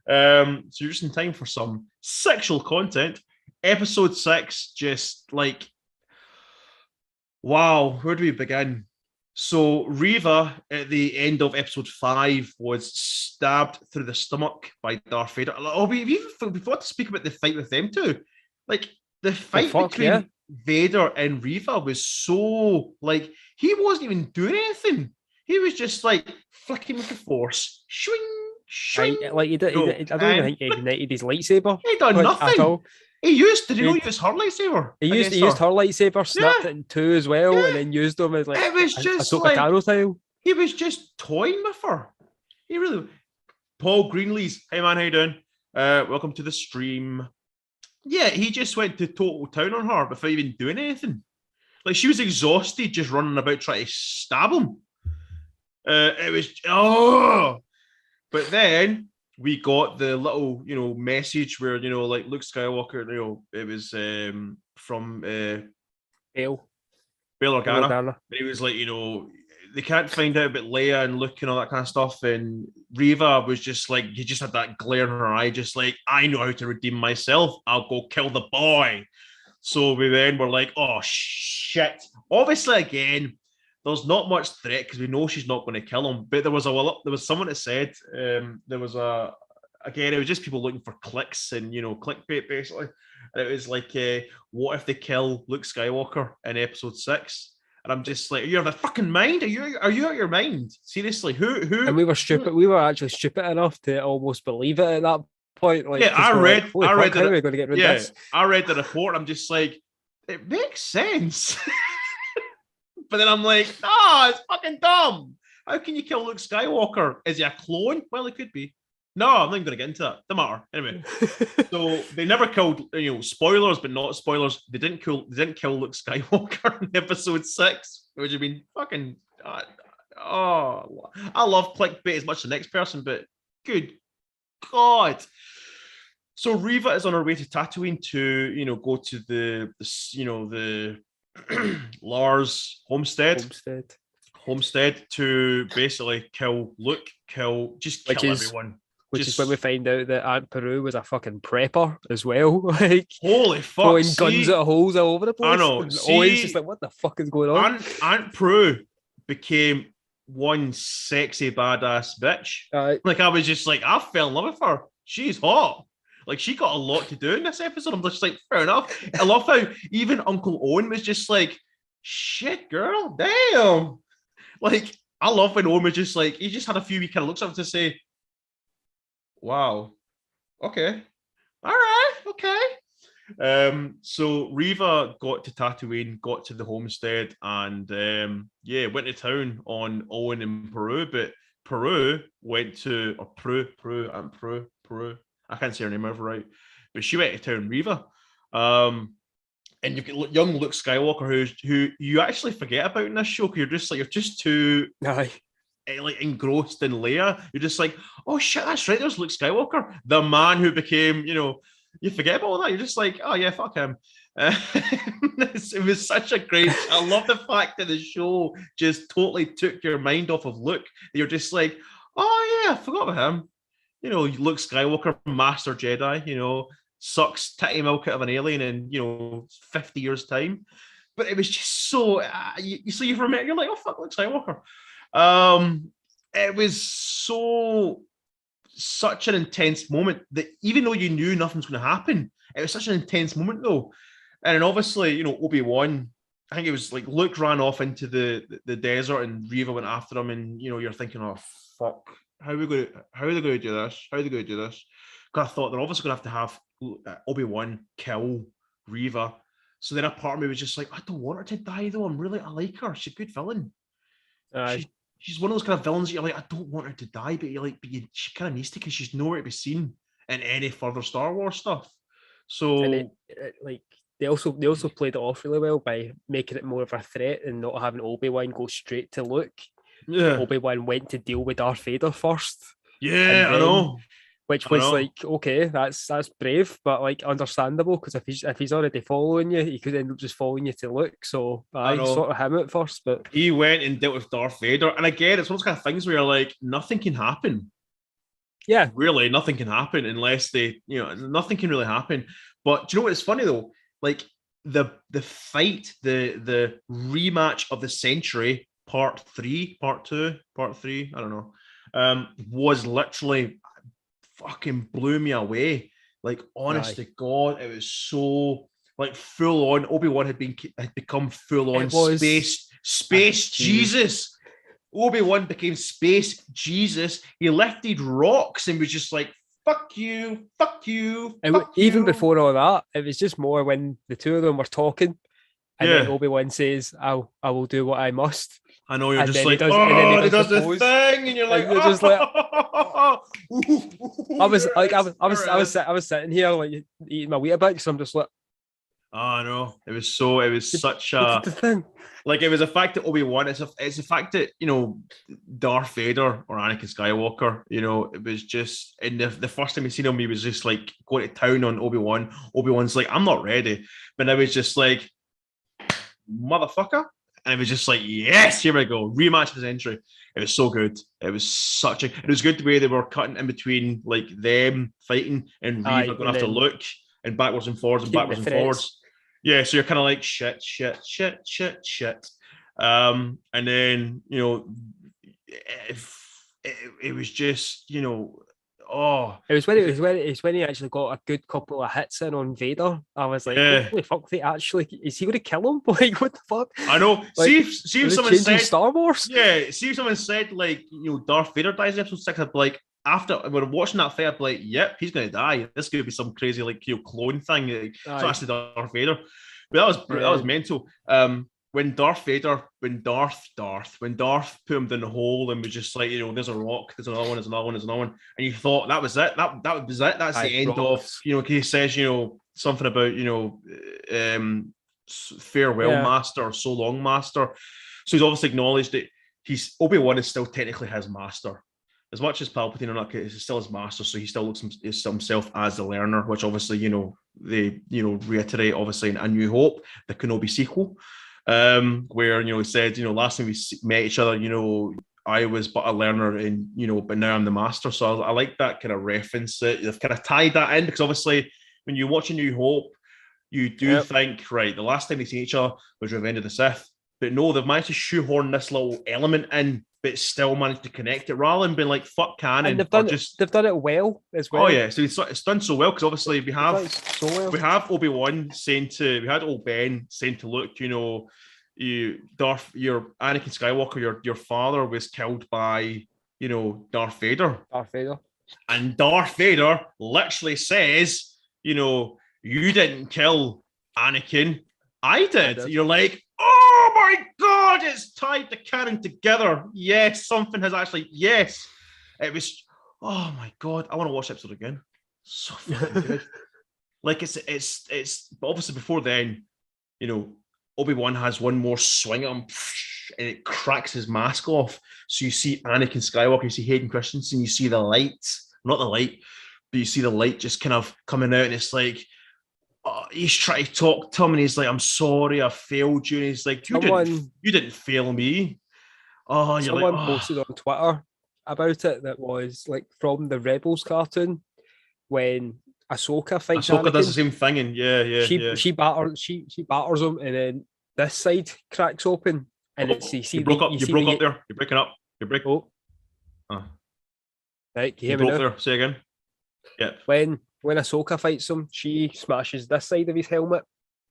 Speaker 1: So you're just in time for some sexual content. Episode 6, just like, wow, where do we begin? So Reva, at the end of episode 5, was stabbed through the stomach by Darth Vader. Oh, we forgot to speak about the fight with them too. Like, the fight between Vader and Reva was so, like, he wasn't even doing anything. He was just, like, flicking with the Force. Shwing, shwing.
Speaker 2: Like, I don't even think he ignited his lightsaber.
Speaker 1: He done nothing. At all. Did you use her lightsaber?
Speaker 2: He used her lightsaber, snapped it in 2 as well, and then used them as like
Speaker 1: it was just
Speaker 2: a
Speaker 1: like
Speaker 2: Tano style.
Speaker 1: He was just toying with her. He really. Paul Greenlees, hey man, how you doing? Welcome to the stream. Yeah, he just went to total town on her before even doing anything. Like, she was exhausted just running about trying to stab him. It was, but then we got the little, message where, like Luke Skywalker, it was from
Speaker 2: Bail
Speaker 1: Organa.
Speaker 2: Organa.
Speaker 1: He was like, they can't find out about Leia and Luke and all that kind of stuff. And Reva was just like, he just had that glare in her eye, just like, I know how to redeem myself. I'll go kill the boy. So we then were like, oh shit. Obviously, again, there's not much threat because we know she's not going to kill him. But there was someone that said it was just people looking for clicks and clickbait basically. And it was like, what if they kill Luke Skywalker in Episode 6? And I'm just like, are you out of the fucking mind? Are you out of your mind? Seriously, who?
Speaker 2: And we were stupid. We were actually stupid enough to almost believe it at that point. Like,
Speaker 1: yeah, I read
Speaker 2: how are we going to get rid of this?
Speaker 1: I read the report. I'm just like, it makes sense. But then I'm like, it's fucking dumb. How can you kill Luke Skywalker? Is he a clone? Well, he could be. No, I'm not even going to get into that. Doesn't matter. Anyway, so they never killed, spoilers, but not spoilers. They didn't kill Luke Skywalker in Episode 6, which would have been fucking. I love clickbait as much as the next person, but good God. So Reva is on her way to Tatooine to, go to the Lars homestead to basically kill Luke, kill everyone.
Speaker 2: Which is when we find out that Aunt Peru was a fucking prepper as well. Like,
Speaker 1: holy fuck,
Speaker 2: throwing guns at holes all over the place.
Speaker 1: I know.
Speaker 2: And Owen's just like, what the fuck is going on?
Speaker 1: Aunt Peru became one sexy badass bitch. Like, I was just like, I fell in love with her. She's hot. Like, she got a lot to do in this episode. I'm just like, fair enough. I love how even Uncle Owen was just like, shit, girl, damn. Like, I love when Owen was just like, he just had a few wee kind of looks up to say, wow, okay, all right, okay. So Reva got to Tatooine, got to the homestead, and went to town on Owen and Peru, but Peru went to Peru. I can't say her name ever right, but she went to town Reva. And you've got young Luke Skywalker, who you actually forget about in this show because you're just too like engrossed in Leia. You're just like, oh shit, that's right. There's Luke Skywalker, the man who became, you forget about all that. You're just like, oh yeah, fuck him. It was such a great. I love the fact that the show just totally took your mind off of Luke. You're just like, oh yeah, I forgot about him. Luke Skywalker, Master Jedi. Sucks titty milk out of an alien in 50 years time. But it was just so you remember, you're like, oh fuck, Luke Skywalker. It was such an intense moment that even though you knew nothing's going to happen, it was such an intense moment though. And then obviously, Obi-Wan, I think it was like Luke ran off into the desert and Reva went after him, and you're thinking, oh fuck, how are they going to do this? Because I thought they're obviously going to have Obi-Wan kill Reva. So then a part of me was just like, I don't want her to die though. I like her. She's a good villain. She's one of those kind of villains that you're like, I don't want her to die, but she kind of needs to because she's nowhere to be seen in any further Star Wars stuff. So
Speaker 2: they also played it off really well by making it more of a threat and not having Obi-Wan go straight to Luke.
Speaker 1: Yeah,
Speaker 2: Obi-Wan went to deal with Darth Vader first.
Speaker 1: Yeah, I know.
Speaker 2: Which was like, okay, that's brave, but like understandable, because if he's already following you, he could end up just following you to Luke. So I sort of him at first, but
Speaker 1: he went and dealt with Darth Vader, and again, it's one of those kind of things where you're like, nothing can happen.
Speaker 2: Yeah,
Speaker 1: really, nothing can happen unless they, nothing can really happen. But do you know what's funny though? Like the fight, the rematch of the century, part 3, part 2, part 3, I don't know, was literally fucking blew me away. Like, honest to God, it was so like full on. Obi-Wan had become full on space Jesus. Obi-Wan became space Jesus. He lifted rocks and was just like, fuck you.
Speaker 2: And even before all that, it was just more when the two of them were talking, and then Obi-Wan says, I will do what I must.
Speaker 1: I know, you're
Speaker 2: And
Speaker 1: just
Speaker 2: then
Speaker 1: like,
Speaker 2: he does
Speaker 1: he does
Speaker 2: the
Speaker 1: the
Speaker 2: pose.
Speaker 1: thing, and you're like,
Speaker 2: And you're just like,
Speaker 1: I
Speaker 2: I was sitting here like eating my Weetabix, so I'm just like,
Speaker 1: Oh no, it was such
Speaker 2: what
Speaker 1: a
Speaker 2: did the thing?
Speaker 1: like it was a fact that Obi-Wan, it's the fact that, Darth Vader or Anakin Skywalker, it was just in the first time we seen him, he was just like going to town on Obi-Wan. Obi-Wan's like, I'm not ready. But I was just like, motherfucker. And it was just like, yes, here we go. Rematch his entry. It was so good. It was good the way they were cutting in between like them fighting and Reva going after Luke and backwards and forwards and backwards and forwards. Yeah, so you're kind of like shit. And then, it was just, oh.
Speaker 2: It was when he actually got a good couple of hits in on Vader. I was like, holy fuck, is he going to kill him? Like, what the fuck?
Speaker 1: I know.
Speaker 2: Like,
Speaker 1: see if someone said
Speaker 2: Star Wars.
Speaker 1: Yeah, see if someone said like, Darth Vader dies in episode 6, I'd be like, after we're watching that fight, I'd be like, yep, he's gonna die. This could be some crazy like clone thing. It's not actually Darth Vader. But that was mental. When Darth put him down the hole and was just like, there's a rock, there's another one, and you thought that was it. That was it. That's the end of, he says, something about, farewell, master, or so long, master. So he's obviously acknowledged that Obi-Wan is still technically his master. As much as Palpatine or not, he's still his master, so he still looks himself as the learner, which obviously, they, reiterate, obviously, in A New Hope, the Kenobi sequel, where, he said, last time we met each other, I was but a learner and, but now I'm the master. So I like that kind of reference that they've kind of tied that in, because obviously when you watch A New Hope, you do think, right, the last time they see each other was Revenge of the Sith. But no, they've managed to shoehorn this little element in, but still managed to connect it rather than being like, fuck canon.
Speaker 2: And they've done it well as well.
Speaker 1: Oh yeah, so it's done so well, because obviously we have Obi-Wan we had old Ben saying to Luke, your Anakin Skywalker, your father was killed by, Darth Vader. And Darth Vader literally says, you didn't kill Anakin, I did. You're like, oh my God, it's tied the canon together. Yes, something has actually, yes. It was, oh my God, I want to watch the episode again. So fucking good. Like it's, but obviously before then, Obi-Wan has one more swing at him and it cracks his mask off. So you see Anakin Skywalker, you see Hayden Christensen, you see the light, not the light, but you see the light just kind of coming out, and it's like, he's trying to talk to him, and he's like, I'm sorry, I failed you. And he's like, you didn't fail me. Oh, you're
Speaker 2: someone posted on Twitter about it that was like from the Rebels cartoon when Ahsoka fights Anakin.
Speaker 1: Does the same thing, and
Speaker 2: she batters him, and then this side cracks open, and
Speaker 1: you broke up there. You're breaking up. You're breaking.
Speaker 2: Oh, right, can you hear me now?
Speaker 1: There. Say again. Yeah.
Speaker 2: When Ahsoka fights him, she smashes this side of his helmet.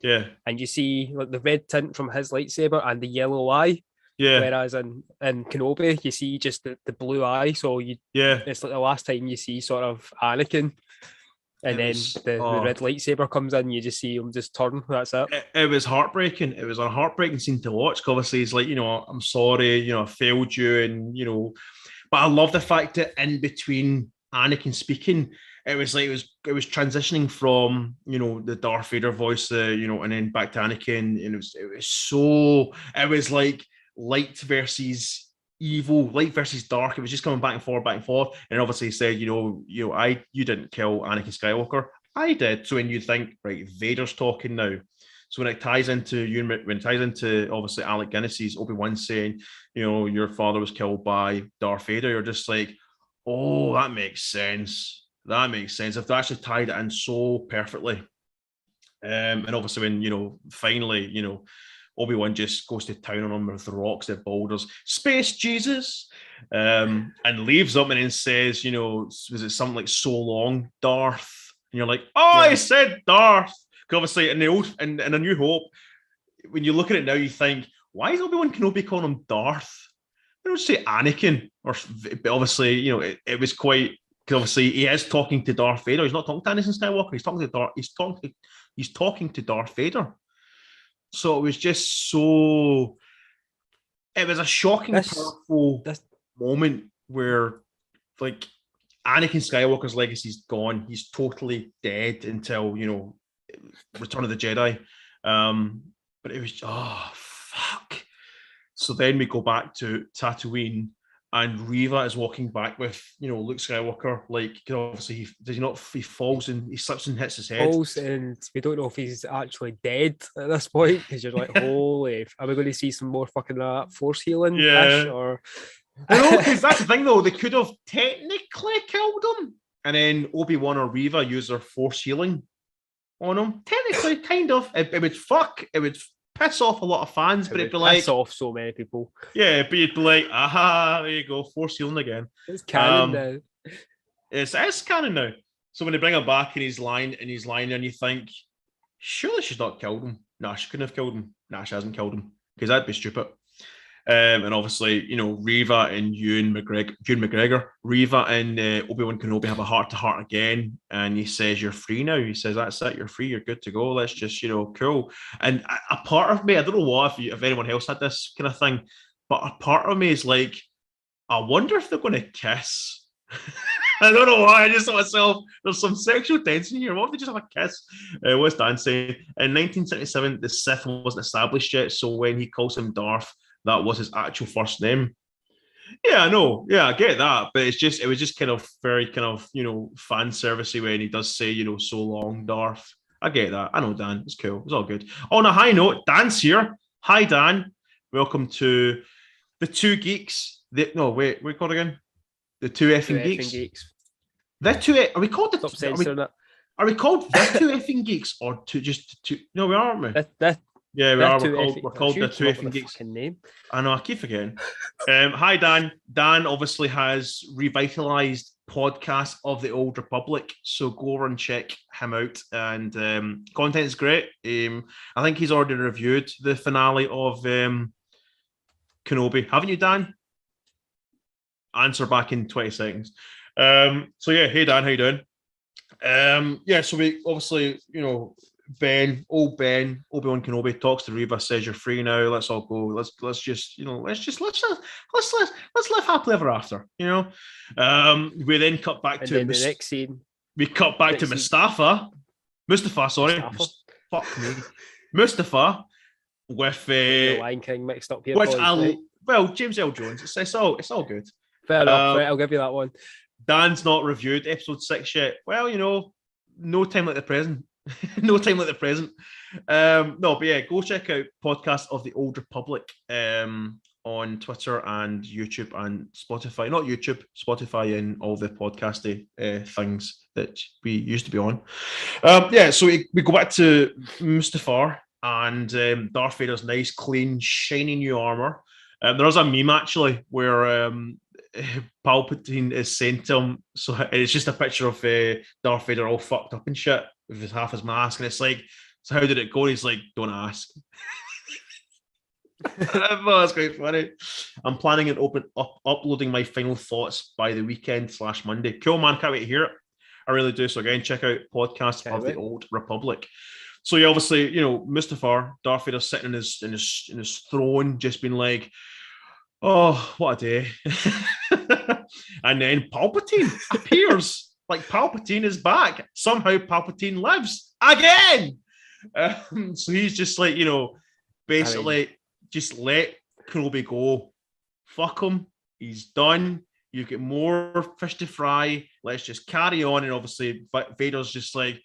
Speaker 1: Yeah.
Speaker 2: And you see like the red tint from his lightsaber and the yellow eye.
Speaker 1: Yeah.
Speaker 2: Whereas in Kenobi, you see just the blue eye. So it's like the last time you see sort of Anakin. And then the red lightsaber comes in, you just see him just turn. That's it.
Speaker 1: It was heartbreaking. It was a heartbreaking scene to watch. Obviously, he's like, I'm sorry, I failed you. And, but I love the fact that in between Anakin speaking, it was like it was transitioning from the Darth Vader voice, and then back to Anakin, and it was like light versus evil, light versus dark. It was just coming back and forth. And obviously he said, you didn't kill Anakin Skywalker, I did. So when you think, right, Vader's talking now. So when it ties into obviously Alec Guinness's Obi-Wan saying, your father was killed by Darth Vader, you're just like, oh, that makes sense. That makes sense. If they actually tied it in so perfectly. And obviously when, finally, Obi-Wan just goes to town on him with the rocks, the boulders, space Jesus, and leaves him and then says, was it something like so long, Darth? And you're like, I said Darth. Because obviously in A New Hope, when you look at it now, you think, why is Obi-Wan Kenobi calling him Darth? They don't say Anakin, but obviously, it was quite, because obviously he is talking to Darth Vader. He's not talking to Anakin Skywalker. He's talking to Darth Vader. So it was just so it was a shocking, powerful moment where, like, Anakin Skywalker's legacy's gone. He's totally dead until, you know, Return of the Jedi. But it was, oh, fuck. So then we go back to Tatooine, and Reva is walking back with, you know, Luke Skywalker. Like, obviously, he falls and he slips and hits his head.
Speaker 2: Falls, and we don't know if he's actually dead at this point, because you're like, holy, are we going to see some more fucking Force healing?
Speaker 1: Yeah.
Speaker 2: Or...
Speaker 1: No, because that's the thing, though. They could have technically killed him, and then Obi-Wan or Reva use their Force healing on him. Technically, kind of. It would piss off a lot of fans, but it'd be like...
Speaker 2: piss off so many people.
Speaker 1: Yeah, but you'd be like, aha, there you go, Force healing again.
Speaker 2: It's canon now.
Speaker 1: It's canon now. So when they bring him back and he's lying and you think, surely she's not killed him. Nah, she couldn't have killed him. Nah, she hasn't killed him, because that'd be stupid. And obviously, you know, Reva and Ewan McGregor, Reva and Obi-Wan Kenobi have a heart-to-heart again, and he says, you're free now. He says, that's it, you're free, you're good to go. Let's just, you know, cool. And a part of me, I don't know what, if anyone else had this kind of thing, but a part of me is like, I wonder if they're going to kiss. I don't know why. I just thought myself, there's some sexual tension here. What if they just have a kiss? What's Dan saying? In 1977, the Sith wasn't established yet, so when he calls him Darth, that was his actual first name. Yeah, I know. Yeah, I get that. But it was just kind of very kind of, you know, fan servicey when he does say, you know, so long, Darth. I get that. I know, Dan. It's cool. It's all good. On a high note, Dan's here. Hi, Dan. Welcome to the Two Geeks. Wait, we called again? The Two Effing Geeks. The two. Are we called the?
Speaker 2: Stop censoring it.
Speaker 1: Are we called the Two Effing Geeks or two? No, we aren't. We. Yeah, we are. We're called the Two Effing Geeks.
Speaker 2: Name.
Speaker 1: I know. I keep forgetting. Hi, Dan. Dan obviously has revitalized podcast of the Old Republic, so go over and check him out. And content is great. I think he's already reviewed the finale of Kenobi. Haven't you, Dan? Answer back in 20 seconds. So yeah, hey Dan, how you doing? Yeah, so we obviously, you know, Obi-Wan Kenobi talks to Reva, says you're free now. Let's all go. Let's just, you know, let's live happily ever after. You know. We then cut back
Speaker 2: and
Speaker 1: to
Speaker 2: then the next scene.
Speaker 1: We cut back to Mustafa. Sorry. Fuck me. Mustafa with
Speaker 2: the Lion King mixed up here.
Speaker 1: Which James L. Jones. It's all good.
Speaker 2: Fair enough. Right, I'll give you that one.
Speaker 1: Dan's not reviewed episode 6 yet. Well, you know, no time like the present. No time like the present. No, but yeah, go check out Podcast of the Old Republic on Twitter and YouTube and Spotify. Not YouTube, Spotify, and all the podcasty things that we used to be on. Yeah, so we go back to Mustafar and Darth Vader's nice, clean, shiny new armor. There's a meme actually where Palpatine is sent to him, so it's just a picture of Darth Vader all fucked up and shit with half his mask, and it's like, so how did it go? And he's like, don't ask. Oh, that's quite funny. I'm planning on uploading my final thoughts by the weekend / Monday. Cool, man, can't wait to hear it. I really do. So again, check out Podcast of the Old Republic. So yeah, obviously, you know, Mustafar, Darth Vader sitting in his throne, just being like, oh, what a day. And then Palpatine appears. Like, Palpatine is back. Somehow Palpatine lives again. So he's just like, you know, basically just let Kenobi go. Fuck him. He's done. You get more fish to fry. Let's just carry on. And obviously Vader's just like,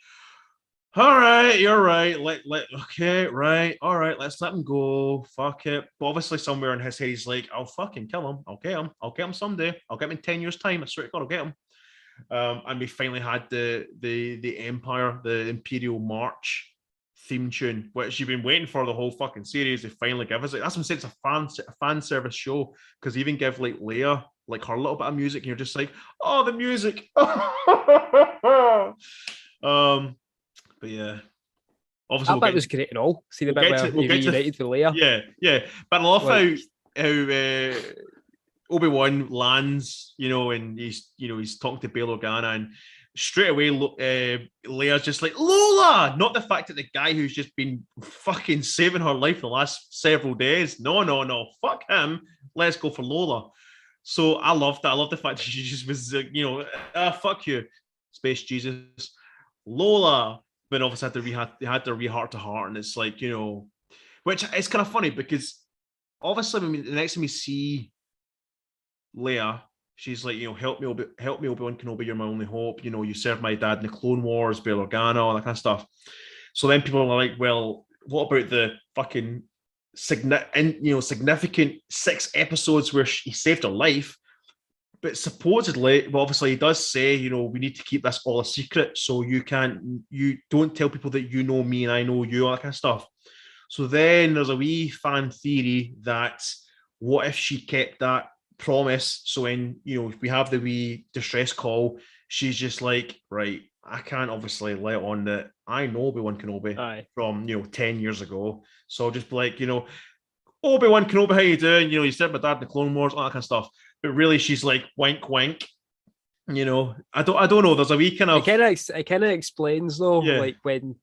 Speaker 1: all right, you're right. Okay, right. All right, let's let him go. Fuck it. But obviously, somewhere in his head, he's like, I'll fucking kill him. I'll get him. I'll get him someday. I'll get him in 10 years' time. I swear to God, I'll get him. And we finally had the Empire, the Imperial March theme tune, which you've been waiting for the whole fucking series. They finally give us it. That's what I'm saying. It's a fan service show, because even give like Leia like her little bit of music, and you're just like, oh, the music. But yeah, obviously
Speaker 2: that bit was great and all. See the bit where he reunited with Leia.
Speaker 1: Yeah. But I love how Obi-Wan lands, you know, and he's talking to Bail Organa, and straight away, Leia's just like, Lola! Not the fact that the guy who's just been fucking saving her life the last several days. No. Fuck him. Let's go for Lola. So I love that. I love the fact that she just was, fuck you, Space Jesus. Lola. But obviously they had to re-heart to heart. And it's like, which is kind of funny because obviously the next time we see Leia, she's like, help me, Obi-Wan Kenobi, you're my only hope. You served my dad in the Clone Wars, Bail Organa, all that kind of stuff. So then people are like, well, what about the fucking significant 6 episodes where he saved her life? But supposedly, well, obviously he does say, we need to keep this all a secret. So you don't tell people that you know me and I know you, all that kind of stuff. So then there's a wee fan theory that what if she kept that promise? So when we have the wee distress call, she's just like, right, I can't obviously let on that I know Obi-Wan Kenobi from 10 years ago. So I'll just be like, Obi-Wan Kenobi, how you doing? You served my dad in the Clone Wars, all that kind of stuff. But really, she's like, wink, wink. I don't know. There's a wee kind of.
Speaker 2: It kind of explains though, like when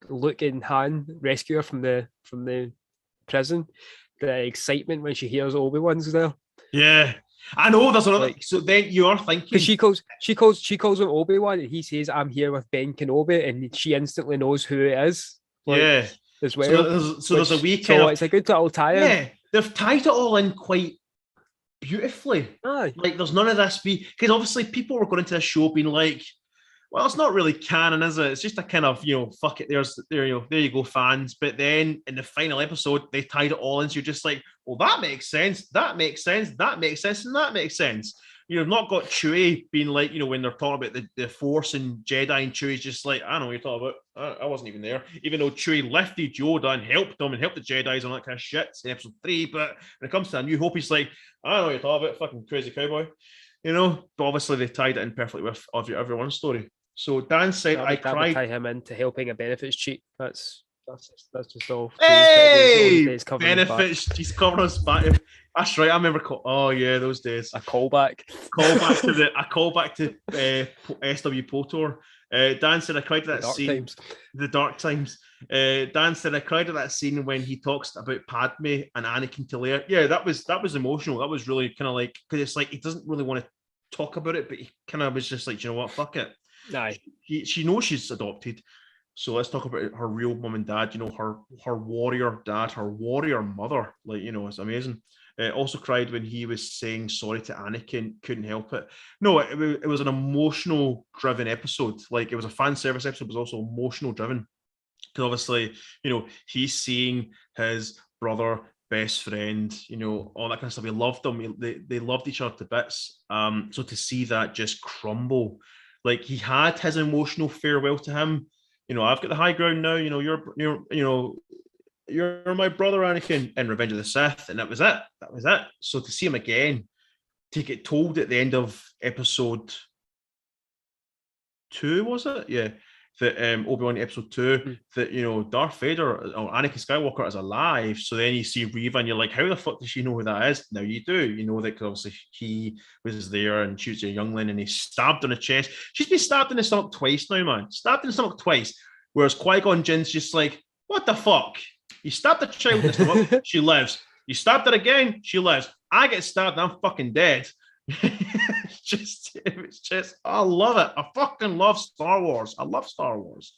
Speaker 2: Luke and Han rescue her from the prison, the excitement when she hears Obi-Wan's there.
Speaker 1: Yeah, I know. There's another. So then you are thinking
Speaker 2: because she calls him Obi-Wan, and he says, "I'm here with Ben Kenobi," and she instantly knows who it is. As well.
Speaker 1: So there's a wee kind of.
Speaker 2: It's a good little tie-in.
Speaker 1: Yeah, they've tied it all in quite beautifully. Like there's none of this because obviously people were going into this show being like, well, it's not really canon, is it? It's just a kind of, fuck it, there you go, fans. But then in the final episode, they tied it all in. So you're just like, well, that makes sense, that makes sense, that makes sense, and that makes sense. You've not got Chewie being like, when they're talking about the Force and Jedi, and Chewie's just like, I know what you're talking about. I wasn't even there. Even though Chewie lifted Yoda and helped them and helped the Jedis and all that kind of shit in episode 3. But when it comes to A New Hope, he's like, I know what you're talking about, fucking crazy cowboy. But obviously they tied it in perfectly with everyone's story. So Dan said, I cried.
Speaker 2: Tie him into helping a benefits cheat. That's just all.
Speaker 1: Hey, benefits. He's covering us back. That's right. I remember. Oh yeah, those days.
Speaker 2: A callback.
Speaker 1: Callback to SW Potor. Dan said I cried at that scene. The dark times. Dan said I cried at that scene when he talks about Padme and Anakin to Leia. Yeah, that was emotional. That was really kind of like, because it's like he doesn't really want to talk about it, but he kind of was just like, you know what, fuck it. She knows she's adopted, so let's talk about her real mom and dad. Her warrior dad, her warrior mother. Like, it's amazing. Also cried when he was saying sorry to Anakin. Couldn't help it. No, it was an emotional driven episode. Like, it was a fan service episode, but it was also emotional driven. Because obviously, he's seeing his brother, best friend, all that kind of stuff. He loved them. They loved each other to bits. So to see that just crumble. Like, he had his emotional farewell to him. I've got the high ground now. You're my brother, Anakin, in Revenge of the Sith, and that was it. So to see him again, to get told at the end of episode 2, was it? Yeah, that Obi-Wan episode 2, that Darth Vader or Anakin Skywalker is alive. So then you see Reva, and you're like, how the fuck does she know who that is? Now you do. You know that because obviously he was there and shoots a youngling, and he's stabbed in the chest. She's been stabbed in the stomach twice now, man. Stabbed in the stomach twice. Whereas Qui-Gon Jinn's just like, what the fuck? You stabbed the child in the stomach, she lives. You stabbed her again, she lives. I get stabbed, I'm fucking dead. It's just, I love it. I fucking love Star Wars. I love Star Wars.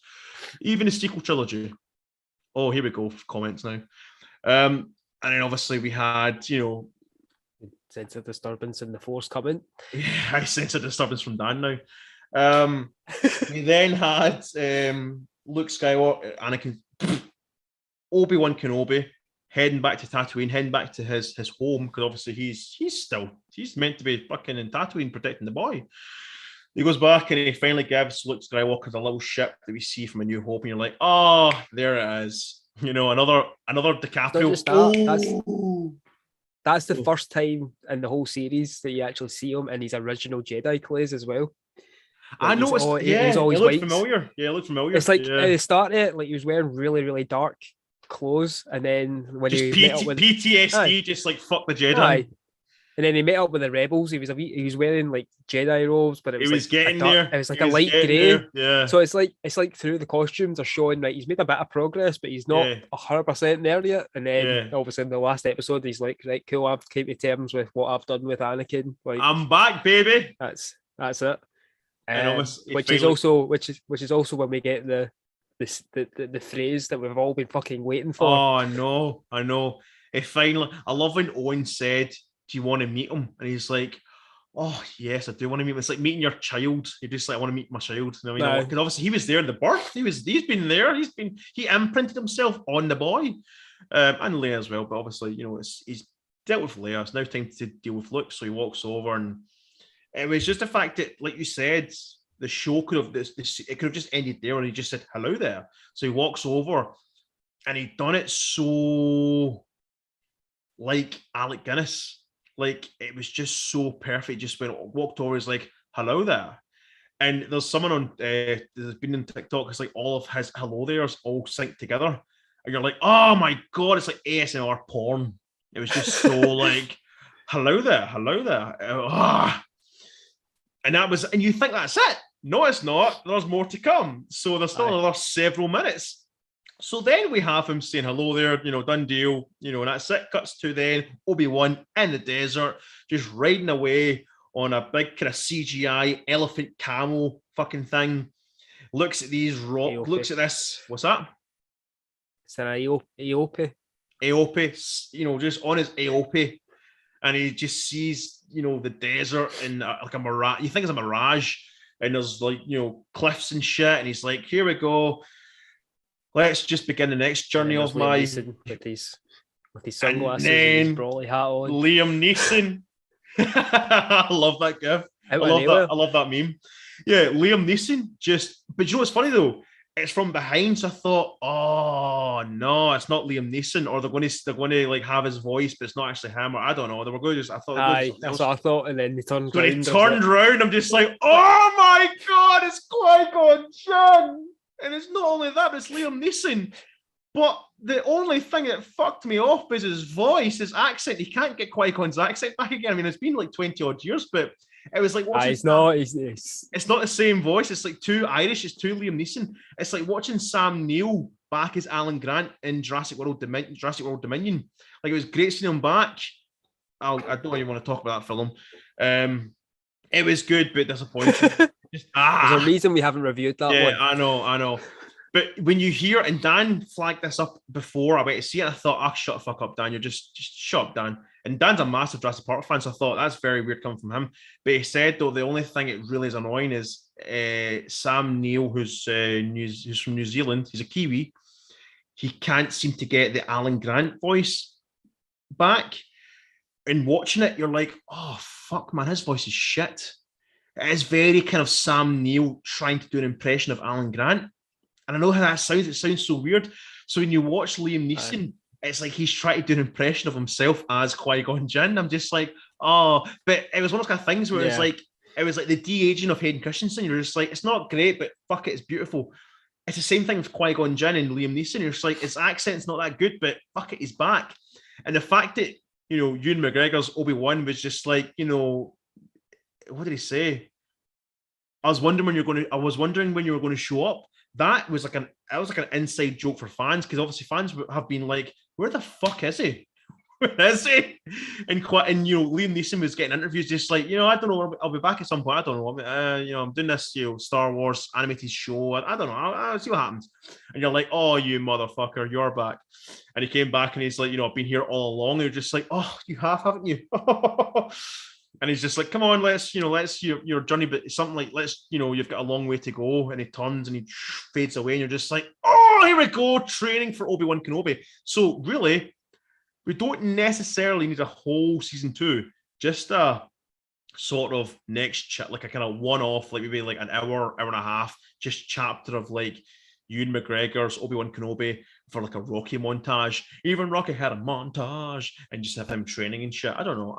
Speaker 1: Even the sequel trilogy. Oh, here we go. Comments now. And then obviously we had,
Speaker 2: sense of disturbance in the Force coming.
Speaker 1: Yeah, I sense a disturbance from Dan now. We then had Luke Skywalker, Anakin, Obi-Wan Kenobi heading back to Tatooine, heading back to his home, because obviously he's meant to be fucking in Tatooine protecting the boy. He goes back and he finally gives Luke Skywalker the little ship that we see from A New Hope, and you're like, oh, there it is. Another DiCaprio.
Speaker 2: That's the first time in the whole series that you actually see him in his original Jedi clothes as well.
Speaker 1: I noticed. He's always it looked familiar. Yeah, it looked familiar.
Speaker 2: It's like at the start of it, like he was wearing really, really dark clothes, and then when
Speaker 1: just
Speaker 2: he met up with
Speaker 1: PTSD, just like fuck the Jedi.
Speaker 2: And then he met up with the rebels. He was wearing like Jedi robes, but it was like
Speaker 1: getting there.
Speaker 2: It was like a light grey.
Speaker 1: Yeah.
Speaker 2: So it's like through the costumes are showing like he's made a bit of progress, but he's not 100% there yet. And then obviously in the last episode, he's like, right, cool, I've came to terms with what I've done with Anakin. Like,
Speaker 1: I'm back, baby.
Speaker 2: That's it.
Speaker 1: Which
Speaker 2: is also when we get the phrase that we've all been fucking waiting for.
Speaker 1: Oh, I know. It finally. I love when Owen said, "Do you want to meet him?" And he's like, "Oh yes, I do want to meet him." It's like meeting your child. You're just like, "I want to meet my child." You know, because obviously he was there in the birth. He's been there. He imprinted himself on the boy, and Leia as well. But obviously, he's dealt with Leia. It's now time to deal with Luke. So he walks over, and it was just the fact that, like you said, the show could have it could have just ended there, and he just said hello there. So he walks over, and he done it so like Alec Guinness. Like, it was just so perfect. Just walked over, he's like, hello there. And there's someone on there's been in TikTok, it's like all of his hello there's all synced together. And you're like, oh my God, it's like ASMR porn. It was just so like, hello there. And you think that's it. No, it's not. There's more to come. So there's still another several minutes. So then we have him saying hello there, done deal, and that's it. Cuts to then Obi-Wan in the desert, just riding away on a big kind of CGI elephant camel fucking thing. Looks at these rocks, looks at this. What's that?
Speaker 2: It's an Aope.
Speaker 1: Aope, just on his Aope. And he just sees, the desert and like a mirage. You think it's a mirage, and there's like, cliffs and shit. And he's like, here we go. Let's just begin the next journey of my...
Speaker 2: With his sunglasses and his brawly hat on.
Speaker 1: Liam Neeson. I love that gif. I love that meme. Yeah, Liam Neeson But you know what's funny though? It's from behind, so I thought, oh no, it's not Liam Neeson, or they're going to like have his voice, but it's not actually him, or I don't know. They were going to that's what
Speaker 2: I thought, and then they turned
Speaker 1: around. When he turned around, I'm just like, oh my God, it's Qui-Gon Jinn. And it's not only that, but it's Liam Neeson. But the only thing that fucked me off is his voice, his accent. He can't get Qui-Gon's accent back again. I mean, it's been like 20 odd years, but it was like watching... It's not the same voice. It's like too Irish. It's too Liam Neeson. It's like watching Sam Neill back as Alan Grant in Jurassic World Dominion. Like, it was great seeing him back. I don't even want to talk about that film. It was good, but disappointing.
Speaker 2: There's a reason we haven't reviewed that one.
Speaker 1: Yeah, I know. But when you hear, and Dan flagged this up before I went to see it, I thought, shut the fuck up, Dan. You're just shut up, Dan. And Dan's a massive Jurassic Park fan, so I thought that's very weird coming from him. But he said, though, the only thing that really is annoying is Sam Neill, who's from New Zealand, he's a Kiwi. He can't seem to get the Alan Grant voice back. And watching it, you're like, oh, fuck, man, his voice is shit. It is very kind of Sam Neill trying to do an impression of Alan Grant. And I know how that sounds. It sounds so weird. So when you watch Liam Neeson, it's like he's trying to do an impression of himself as Qui-Gon Jinn. I'm just like, oh. But it was one of those kind of things where it was like the de-aging of Hayden Christensen. You're just like, it's not great, but fuck it, it's beautiful. It's the same thing with Qui-Gon Jinn and Liam Neeson. You're just like, his accent's not that good, but fuck it, he's back. And the fact that, Ewan McGregor's Obi-Wan was just like, what did he say? I was wondering when you were going to show up. That was like an inside joke for fans, because obviously fans have been like, where the fuck is he? Where is he? And Liam Neeson was getting interviews just like, I don't know, I'll be back at some point. I don't know. I'm doing this, Star Wars animated show. I don't know. I'll see what happens. And you're like, oh, you motherfucker, you're back. And he came back and he's like, I've been here all along. And you're just like, oh, you have, haven't you? And he's just like, come on, let's your journey, but something like, you've got a long way to go. And he turns and he fades away, and you're just like, oh, here we go, training for Obi Wan Kenobi. So really, we don't necessarily need a whole season 2, just a sort of like a kind of one-off, like maybe like an hour and a half, just chapter of like Ewan McGregor's Obi Wan Kenobi for like a Rocky montage. Even Rocky had a montage, and just have him training and shit. I don't know.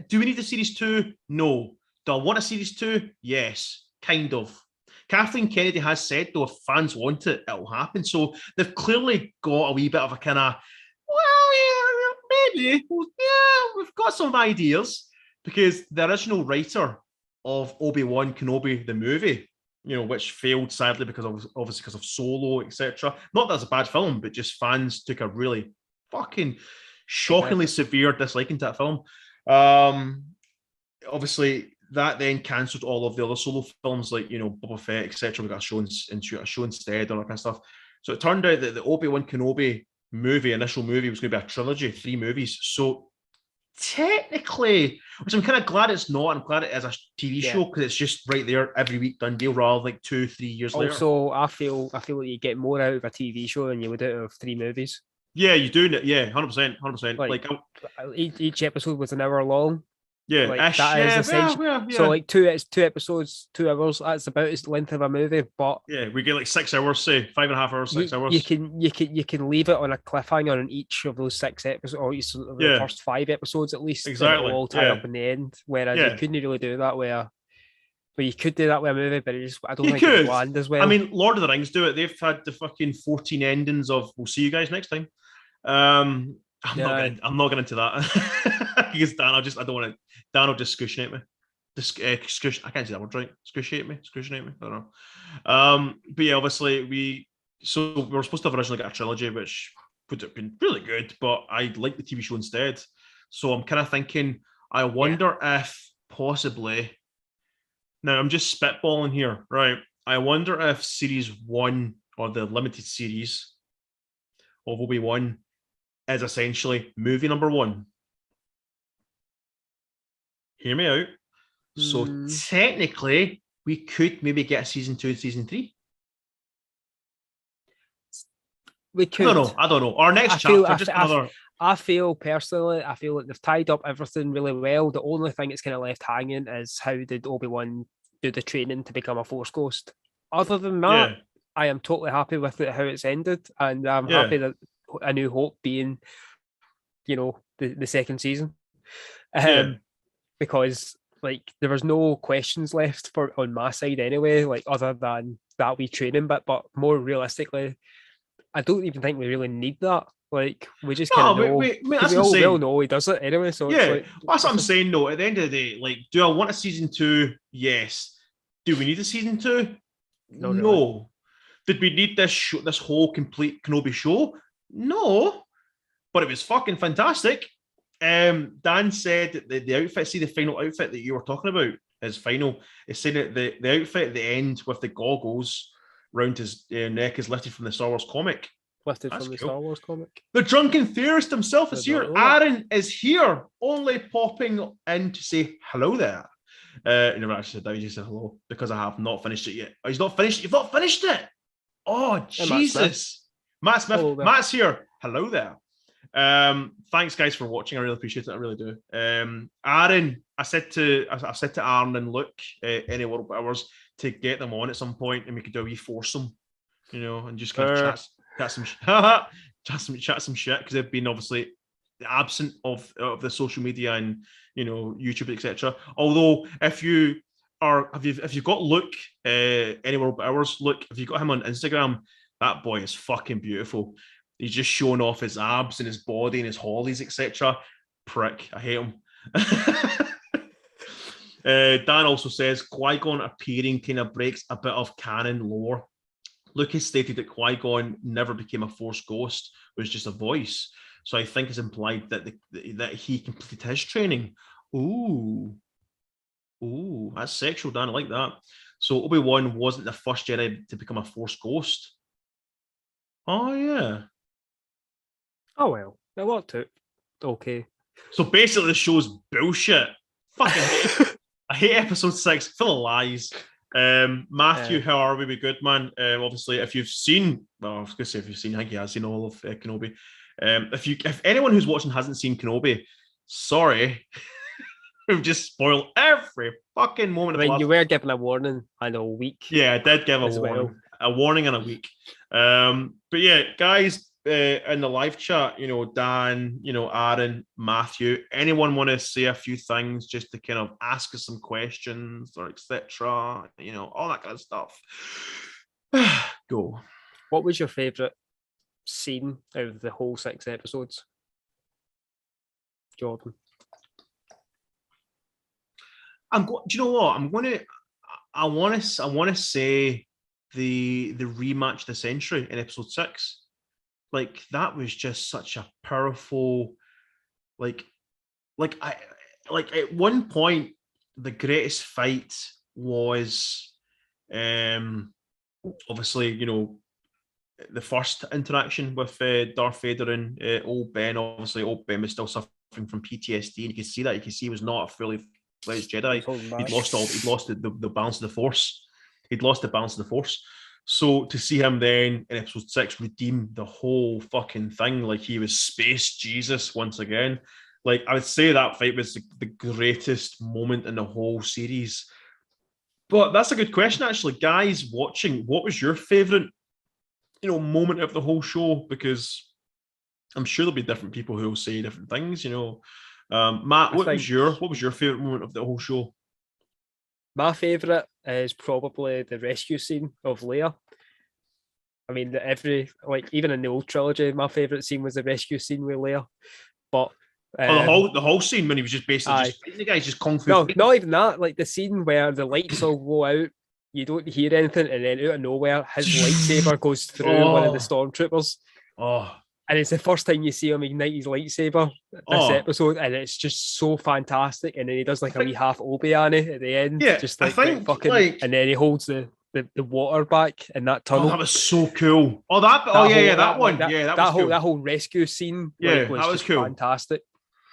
Speaker 1: Do we need a series 2? No. Do I want a series 2? Yes, kind of. Kathleen Kennedy has said, though, if fans want it, it'll happen. So they've clearly got a wee bit of a kind of, well, yeah, maybe, well, yeah, we've got some ideas because the original writer of Obi-Wan Kenobi, the movie, which failed sadly obviously because of Solo, etc. Not that it's a bad film, but just fans took a really fucking shockingly severe disliking to that film. Obviously, that then cancelled all of the other Solo films, like Boba Fett, etc. We got a show instead, all that kind of stuff. So it turned out that the Obi-Wan Kenobi initial movie, was going to be a trilogy, 3 movies. So technically, which I'm kind of glad it's not. I'm glad it is a TV show because it's just right there every week, done deal, rather than like 2-3 years later.
Speaker 2: Also, I feel like you get more out of a TV show than you would out of 3 movies.
Speaker 1: Yeah, you do. Yeah, 100%.
Speaker 2: Like each episode was an hour long.
Speaker 1: Yeah,
Speaker 2: like that is essential. Yeah. So like two episodes, 2 hours. That's about the length of a movie. But
Speaker 1: yeah, we get like 6 hours, say 5.5 hours, 6 hours.
Speaker 2: You can leave it on a cliffhanger on each of those 6 episodes, or each of the first 5 episodes at least.
Speaker 1: Exactly.
Speaker 2: All tie up in the end. Whereas you couldn't really do that where you could do that with a movie, but I don't think it would land as well.
Speaker 1: I mean, Lord of the Rings do it. They've had the fucking 14 endings of "We'll see you guys next time." I'm not getting into that because Dan will just excruciate me. I can't say that word right. Excruciate me. I don't know. But yeah, obviously we were supposed to have originally got a trilogy, which would have been really good, but I like the TV show instead. So I'm kind of thinking, I wonder if possibly. Now I'm just spitballing here, right? I wonder if series 1 or the limited series of Obi-Wan is essentially movie number 1. Hear me out. So technically, we could maybe get season 2 and season 3.
Speaker 2: We could.
Speaker 1: I don't know. Our next chapter,
Speaker 2: I feel personally, like they've tied up everything really well. The only thing that's kind of left hanging is how did Obi-Wan do the training to become a Force ghost? Other than that, I am totally happy with how it's ended, and I'm happy that A New Hope being, the second season, because like there was no questions left on my side anyway, like other than that wee training bit. But more realistically, I don't even think we really need that. Like we just kind of know. We all know he does it anyway. So
Speaker 1: that's what I'm saying. No, at the end of the day, like, do I want a season 2? Yes. Do we need a season 2? No. Really. Did we need this whole complete Kenobi show? No. But it was fucking fantastic. Dan said that the outfit, the final outfit that you were talking about is final. It's saying that the outfit at the end with the goggles round his neck is lifted from the Star Wars comic.
Speaker 2: Star Wars comic.
Speaker 1: The drunken theorist himself is here. Aaron is here, only popping in to say hello there. You never actually said that. You just said hello because I have not finished it yet. Oh, he's not finished. You've not finished it. Oh, Jesus. Matt Smith.
Speaker 2: Hello,
Speaker 1: Matt's here. Hello there. Thanks guys for watching. I really appreciate it. I really do. Aaron, I said to Aaron and Luke, any World Hours, to get them on at some point and we could do a wee foursome, and just kind of chat some shit because they've been obviously absent of the social media and YouTube, etc. Although if you've got Luke, any World Hours, look, if you've got him on Instagram, that boy is fucking beautiful. He's just showing off his abs and his body and his hollies, etc. Prick. I hate him. Dan also says, Qui-Gon appearing kind of breaks a bit of canon lore. Lucas stated that Qui-Gon never became a Force ghost, it was just a voice. So I think it's implied that that he completed his training. Ooh, that's sexual, Dan. I like that. So Obi-Wan wasn't the first Jedi to become a Force ghost. Oh, yeah.
Speaker 2: Oh, well. It worked out. Okay.
Speaker 1: So basically, the show's bullshit. Fucking I hate episode 6. Full of lies. Matthew, how are we? Good, man. Obviously, if you've seen, I was going to say if you've seen, I think he has seen all of Kenobi. If anyone who's watching hasn't seen Kenobi, sorry. We've just spoiled every fucking moment.
Speaker 2: I mean, you were given a warning and a week.
Speaker 1: Yeah, I did give a warning. Well. A warning and a week. But yeah, guys, in the live chat, Dan, Aaron, Matthew, anyone want to say a few things just to kind of ask us some questions or etc. All that kind of stuff. Go.
Speaker 2: What was your favourite scene out of the whole 6 episodes? Jordan.
Speaker 1: Do you know what? I want to say the rematch of the century in episode 6. Like, that was just such a powerful, like at one point the greatest fight was obviously, you know, the first interaction with Darth Vader and old Ben. Obviously, old Ben was still suffering from PTSD, and you can see that. You can see he was not a fully fledged Jedi. He'd lost the balance of the Force. He'd lost the balance of the Force. So to see him then in episode 6 redeem the whole fucking thing, like he was space Jesus once again. Like, I would say that fight was the greatest moment in the whole series. But that's a good question, actually. Guys watching, what was your favourite, you know, moment of the whole show? Because I'm sure there'll be different people who will say different things, you know. Matt, what was your favourite moment of the whole show?
Speaker 2: My favourite is probably the rescue scene of Leia. I mean, even in the old trilogy, my favourite scene was the rescue scene with Leia. But
Speaker 1: the whole scene when he was just basically just fighting the guys, just kung fu.
Speaker 2: No, not even that. Like the scene where the lights all go out, you don't hear anything, and then out of nowhere, his lightsaber goes through one of the stormtroopers. And it's the first time you see him ignite his lightsaber this episode, and it's just so fantastic. And then he does like a wee half Obi-Wan at the end, just like, and then he holds the water back in that tunnel.
Speaker 1: Oh, that was so cool. That one.
Speaker 2: That whole rescue scene.
Speaker 1: Yeah, that was cool.
Speaker 2: Fantastic.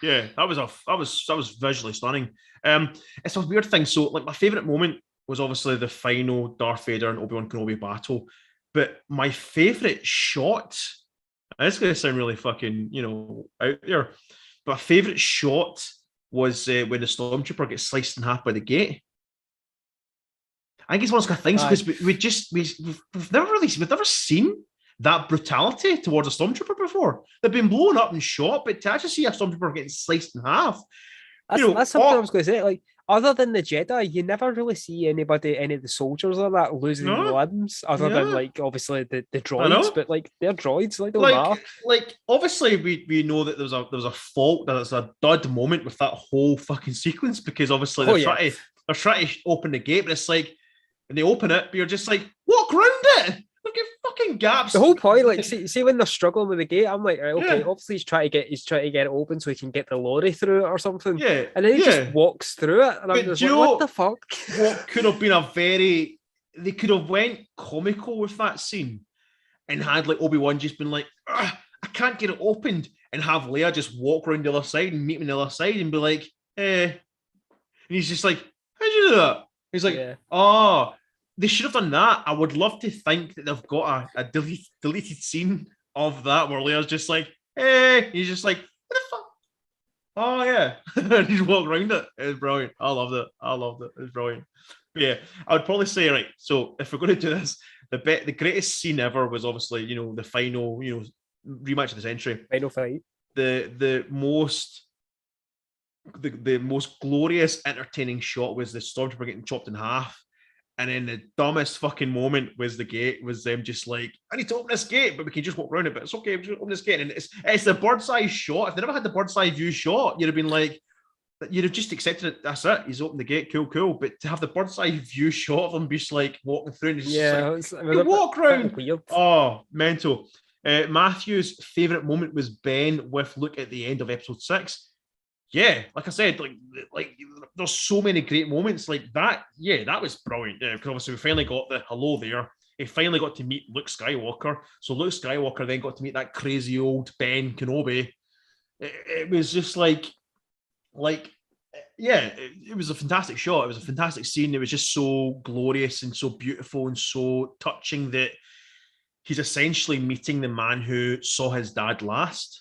Speaker 1: Yeah, that was visually stunning. It's a weird thing. So, like, my favorite moment was obviously the final Darth Vader and Obi Wan Kenobi battle, but my favorite shot, and it's going to sound really fucking, you know, out there, but my favorite shot was when the stormtrooper gets sliced in half by the gate. I think it's one of those things because we've never seen that brutality towards a stormtrooper before. They've been blown up and shot, but to actually see a stormtrooper getting sliced in half,
Speaker 2: that's something I was going to say. Like, other than the Jedi, you never really see any of the soldiers or that losing limbs, other than like obviously the droids. But like, they're droids, like, don't matter.
Speaker 1: Like, obviously we know that there was a fault, that it's a dud moment with that whole fucking sequence, because obviously they're trying to open the gate, but it's like, and they open it, but you're just like, walk around it. Look at fucking gaps.
Speaker 2: The whole point, like, see when they're struggling with the gate, I'm like, okay, obviously he's trying to get it open so he can get the lorry through it or something. Yeah. And then he just walks through it, and I'm just like, what the fuck?
Speaker 1: What could have been they could have went comical with that scene and had like Obi-Wan just been like, I can't get it opened, and have Leia just walk around the other side and meet him on the other side and be like, and he's just like, how'd you do that? He's like, they should have done that. I would love to think that they've got a deleted scene of that where Leia's just like, hey, he's just like, what the fuck? Oh yeah, and he's walking around it. It's brilliant. I loved it. It's brilliant. But yeah, I would probably say, right, so if we're going to do this, the greatest scene ever was obviously, you know, the final, you know, rematch of the century,
Speaker 2: final fight.
Speaker 1: The most glorious, entertaining shot was the stormtrooper getting chopped in half. And then the dumbest fucking moment was them just like, I need to open this gate, but we can just walk around it, but it's okay, we just open this gate. And it's the bird's eye shot. If they never had the bird's eye view shot, you'd have been like, you'd have just accepted it. That's it. He's opened the gate. Cool. But to have the bird's eye view shot of them just like walking through and just walk around. Oh, mental. Matthew's favourite moment was Ben with Luke at the end of episode 6. Yeah, like I said, like there's so many great moments like that. Yeah, that was brilliant. Yeah, because obviously we finally got the hello there. He finally got to meet Luke Skywalker. So Luke Skywalker then got to meet that crazy old Ben Kenobi. It was just like, yeah, it was a fantastic shot. It was a fantastic scene. It was just so glorious and so beautiful and so touching that he's essentially meeting the man who saw his dad last.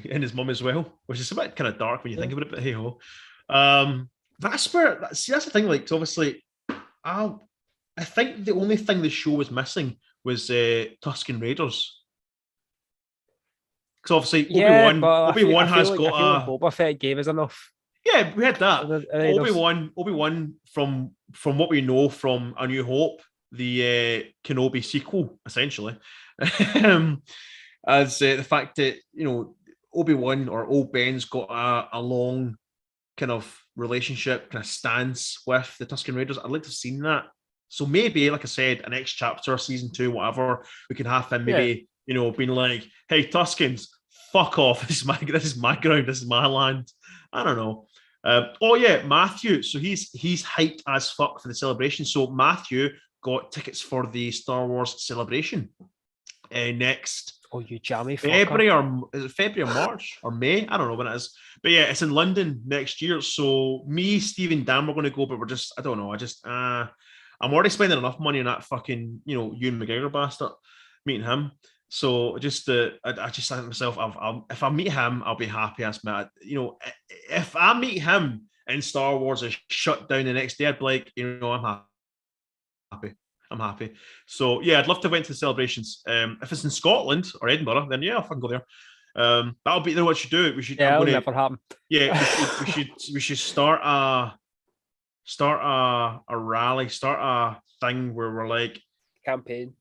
Speaker 1: And his mum as well, which is a bit kind of dark when you think about it, but hey ho. That's the thing. Like, obviously, I think the only thing the show was missing was Tusken Raiders. Because obviously, Obi-Wan has got a
Speaker 2: Boba Fett gave us enough.
Speaker 1: Yeah, we had that. Obi-Wan from what we know from A New Hope, the Kenobi sequel, essentially, as the fact that, you know, Obi-Wan or Old Ben's got a long kind of relationship, kind of stance with the Tusken Raiders. I'd like to have seen that. So maybe, like I said, a next chapter, season 2, whatever, we can have him maybe, being like, hey, Tuskens, fuck off. This is my ground. This is my land. I don't know. Matthew. So he's hyped as fuck for the celebration. So Matthew got tickets for the Star Wars celebration next
Speaker 2: you jammy
Speaker 1: February, or is it February or March or May? I don't know when it is. But yeah, it's in London next year. So me, Steve, and Dan, we're going to go, but I don't know. I'm already spending enough money on that fucking, Ewan McGregor bastard, meeting him. So I just think to myself, if I meet him, I'll be happy as Matt. If I meet him and Star Wars is shut down the next day, I'd be like, I'm happy. I'm happy. So yeah, I'd love to went to the celebrations. If it's in Scotland or Edinburgh, then yeah, I'll fucking go there. That'll be what we should do. We should.
Speaker 2: Yeah, it'll never happen.
Speaker 1: Yeah, we should start a rally, start a thing where we're like
Speaker 2: campaign.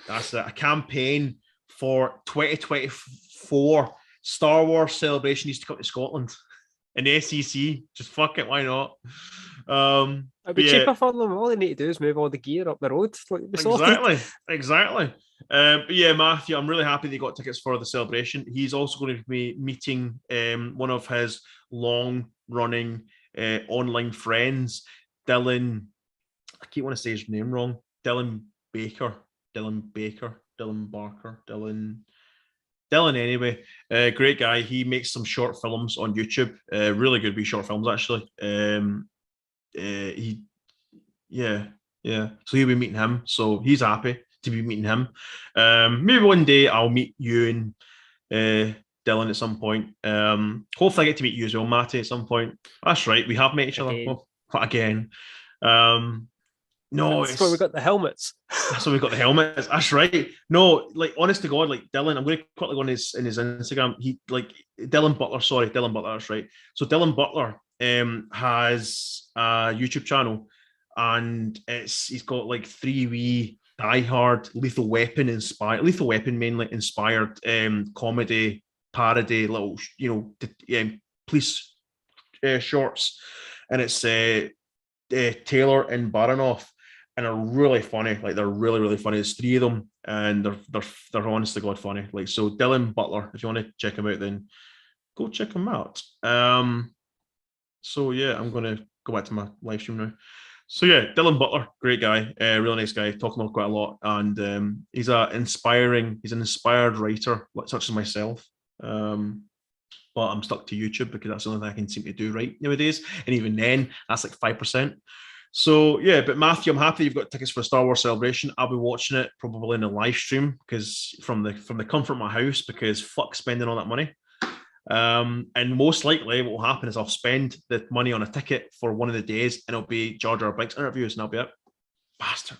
Speaker 1: That's it. A campaign for 2024 Star Wars celebration needs to come to Scotland. In the SEC, just fuck it, why not?
Speaker 2: It'd be cheaper for them. All they need to do is move all the gear up the road.
Speaker 1: Exactly. But yeah, Matthew, I'm really happy that he got tickets for the celebration. He's also going to be meeting one of his long-running online friends, Dylan. I keep want to say his name wrong. Dylan anyway, great guy. He makes some short films on YouTube, really good short films actually. So he'll be meeting him, so he's happy to be meeting him. Maybe one day I'll meet you and Dylan at some point. Hopefully I get to meet you as well, Matty, at some point. That's right, we have met each other again. No,
Speaker 2: that's where we got the helmets.
Speaker 1: That's where we got the helmets. That's right. No, like honest to God, like Dylan, I'm going to quickly go on his Instagram. Dylan Butler. That's right. So Dylan Butler has a YouTube channel, and he's got like 3 wee diehard Lethal Weapon mainly inspired comedy parody little police shorts, and it's Taylor and Baranoff. And are really funny. Like they're really, really funny. There's 3 of them, and they're honest to God funny. Like so, Dylan Butler. If you want to check him out, then go check him out. So yeah, I'm gonna go back to my live stream now. So yeah, Dylan Butler, great guy, really nice guy. Talk about quite a lot, and he's an inspired writer, such as myself. But I'm stuck to YouTube because that's the only thing I can seem to do right nowadays, and even then, that's like 5%. So yeah, but Matthew, I'm happy you've got tickets for a Star Wars celebration. I'll be watching it probably in a live stream because from the comfort of my house, because fuck spending all that money. And most likely what will happen is I'll spend the money on a ticket for one of the days, and it'll be Jar Jar Binks interviews, and I'll be it. Bastard.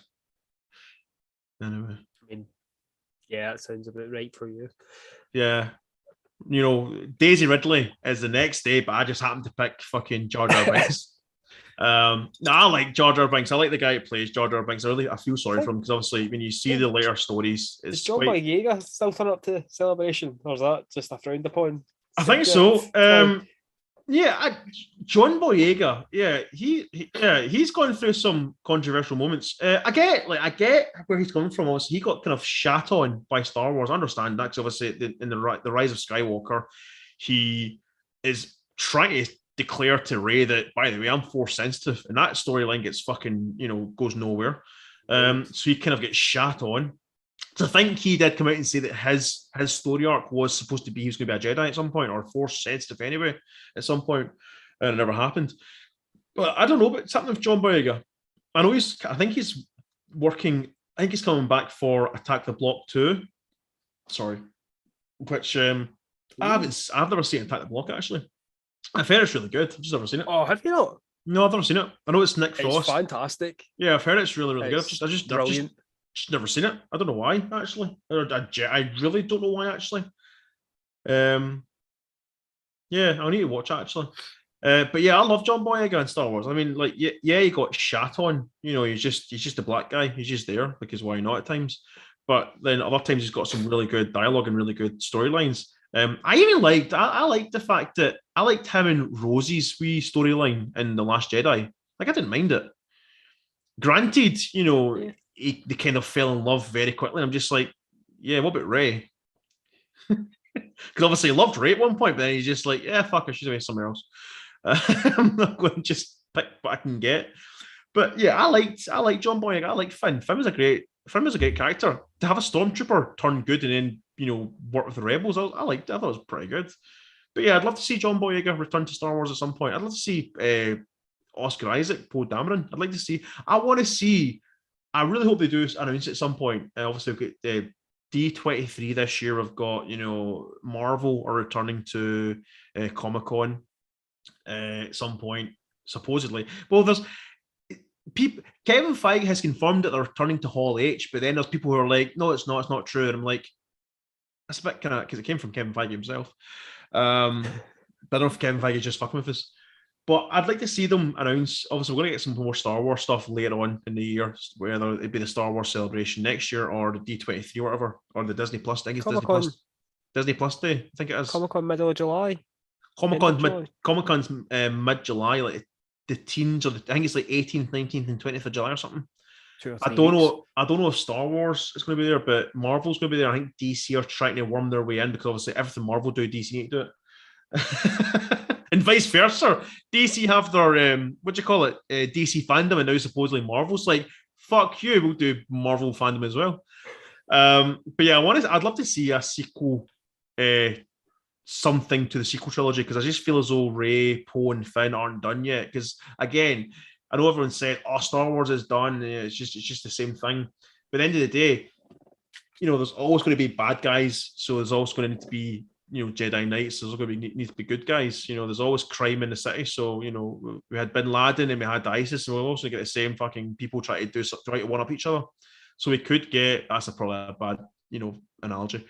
Speaker 1: Anyway.
Speaker 2: I mean, yeah, that sounds about right for you.
Speaker 1: Yeah. Daisy Ridley is the next day, but I just happened to pick fucking Jar Jar Binks. I like Jar Jar Binks. I like the guy who plays Jar Jar Binks. I feel sorry for him because obviously when you see the later stories, it's
Speaker 2: John Boyega still turn up to celebration, or is that just a frowned upon?
Speaker 1: I think so. John Boyega. Yeah, he's gone through some controversial moments. I get where he's coming from. Obviously, he got kind of shat on by Star Wars. I understand that because obviously in the Rise of Skywalker, he is trying to declare to Rey that, by the way, I'm force sensitive, and that storyline gets fucking goes nowhere. So he kind of gets shat on. So I think he did come out and say that his story arc was supposed to be he was going to be a Jedi at some point, or force sensitive anyway at some point, and it never happened. But I don't know, but something with John Boyega. I think he's coming back for Attack the Block 2. Sorry, which I've never seen Attack the Block actually. I've heard it's really good. I've just never seen it.
Speaker 2: Oh, have you not?
Speaker 1: No, I've never seen it. I know it's Nick Frost.
Speaker 2: It's fantastic.
Speaker 1: Yeah, I've heard it's really, really good. I've just never seen it. I don't know why, actually. I really don't know why, actually. Yeah, I'll need to watch it, actually. But yeah, I love John Boyega in Star Wars. I mean, like, yeah, he got shat on. He's just a black guy. He's just there because why not at times? But then other times he's got some really good dialogue and really good storylines. I even liked. I liked the fact that I liked him and Rosie's wee storyline in The Last Jedi. Like I didn't mind it. Granted, they kind of fell in love very quickly. I'm just like, yeah, what about Rey? Because obviously he loved Rey at one point, but then he's just like, yeah, fuck her, she's away somewhere else. I'm not going to just pick what I can get. But yeah, I liked John Boyega. I liked Finn. Finn was a great character. To have a stormtrooper turn good and then work with the rebels, I liked it. I thought it was pretty good. But yeah, I'd love to see John Boyega return to Star Wars at some point. I'd love to see Oscar Isaac, Poe Dameron. I'd like to see. I want to see. I really hope they do announce it at some point. Obviously, we've got D23 this year. We've got Marvel are returning to Comic-Con at some point, supposedly. Well, there's people. Kevin Feige has confirmed that they're returning to Hall H, but then there's people who are like, "No, it's not true." And I'm like, that's a bit kind of because it came from Kevin Feige himself. But I don't know if Kevin Feige is just fucking with us. But I'd like to see them announce. Obviously, we're going to get some more Star Wars stuff later on in the year, whether it be the Star Wars Celebration next year or the D23 or whatever, or the Disney Plus. I think it's Disney Plus Day. I think it is.
Speaker 2: Comic-Con middle of July.
Speaker 1: Comic-Con's mid-July, like the teens, or I think it's like 18th, 19th, and 20th of July or something. I don't know if Star Wars is going to be there, but Marvel's going to be there. I think DC are trying to worm their way in because obviously everything Marvel do, DC need to do it. And vice versa. DC have their DC fandom, and now supposedly Marvel's like, fuck you, we'll do Marvel fandom as well. But yeah, I'd love to see a sequel, something to the sequel trilogy, because I just feel as though Rey, Poe, and Finn aren't done yet. Because again, I know everyone said, "Oh, Star Wars is done. It's just the same thing." But at the end of the day, there's always going to be bad guys. So there's always going to need to be, Jedi Knights. There's going to need to be good guys. There's always crime in the city. So we had Bin Laden and we had ISIS, and we'll also get the same fucking people try to one up each other. So we could get, that's probably a bad analogy.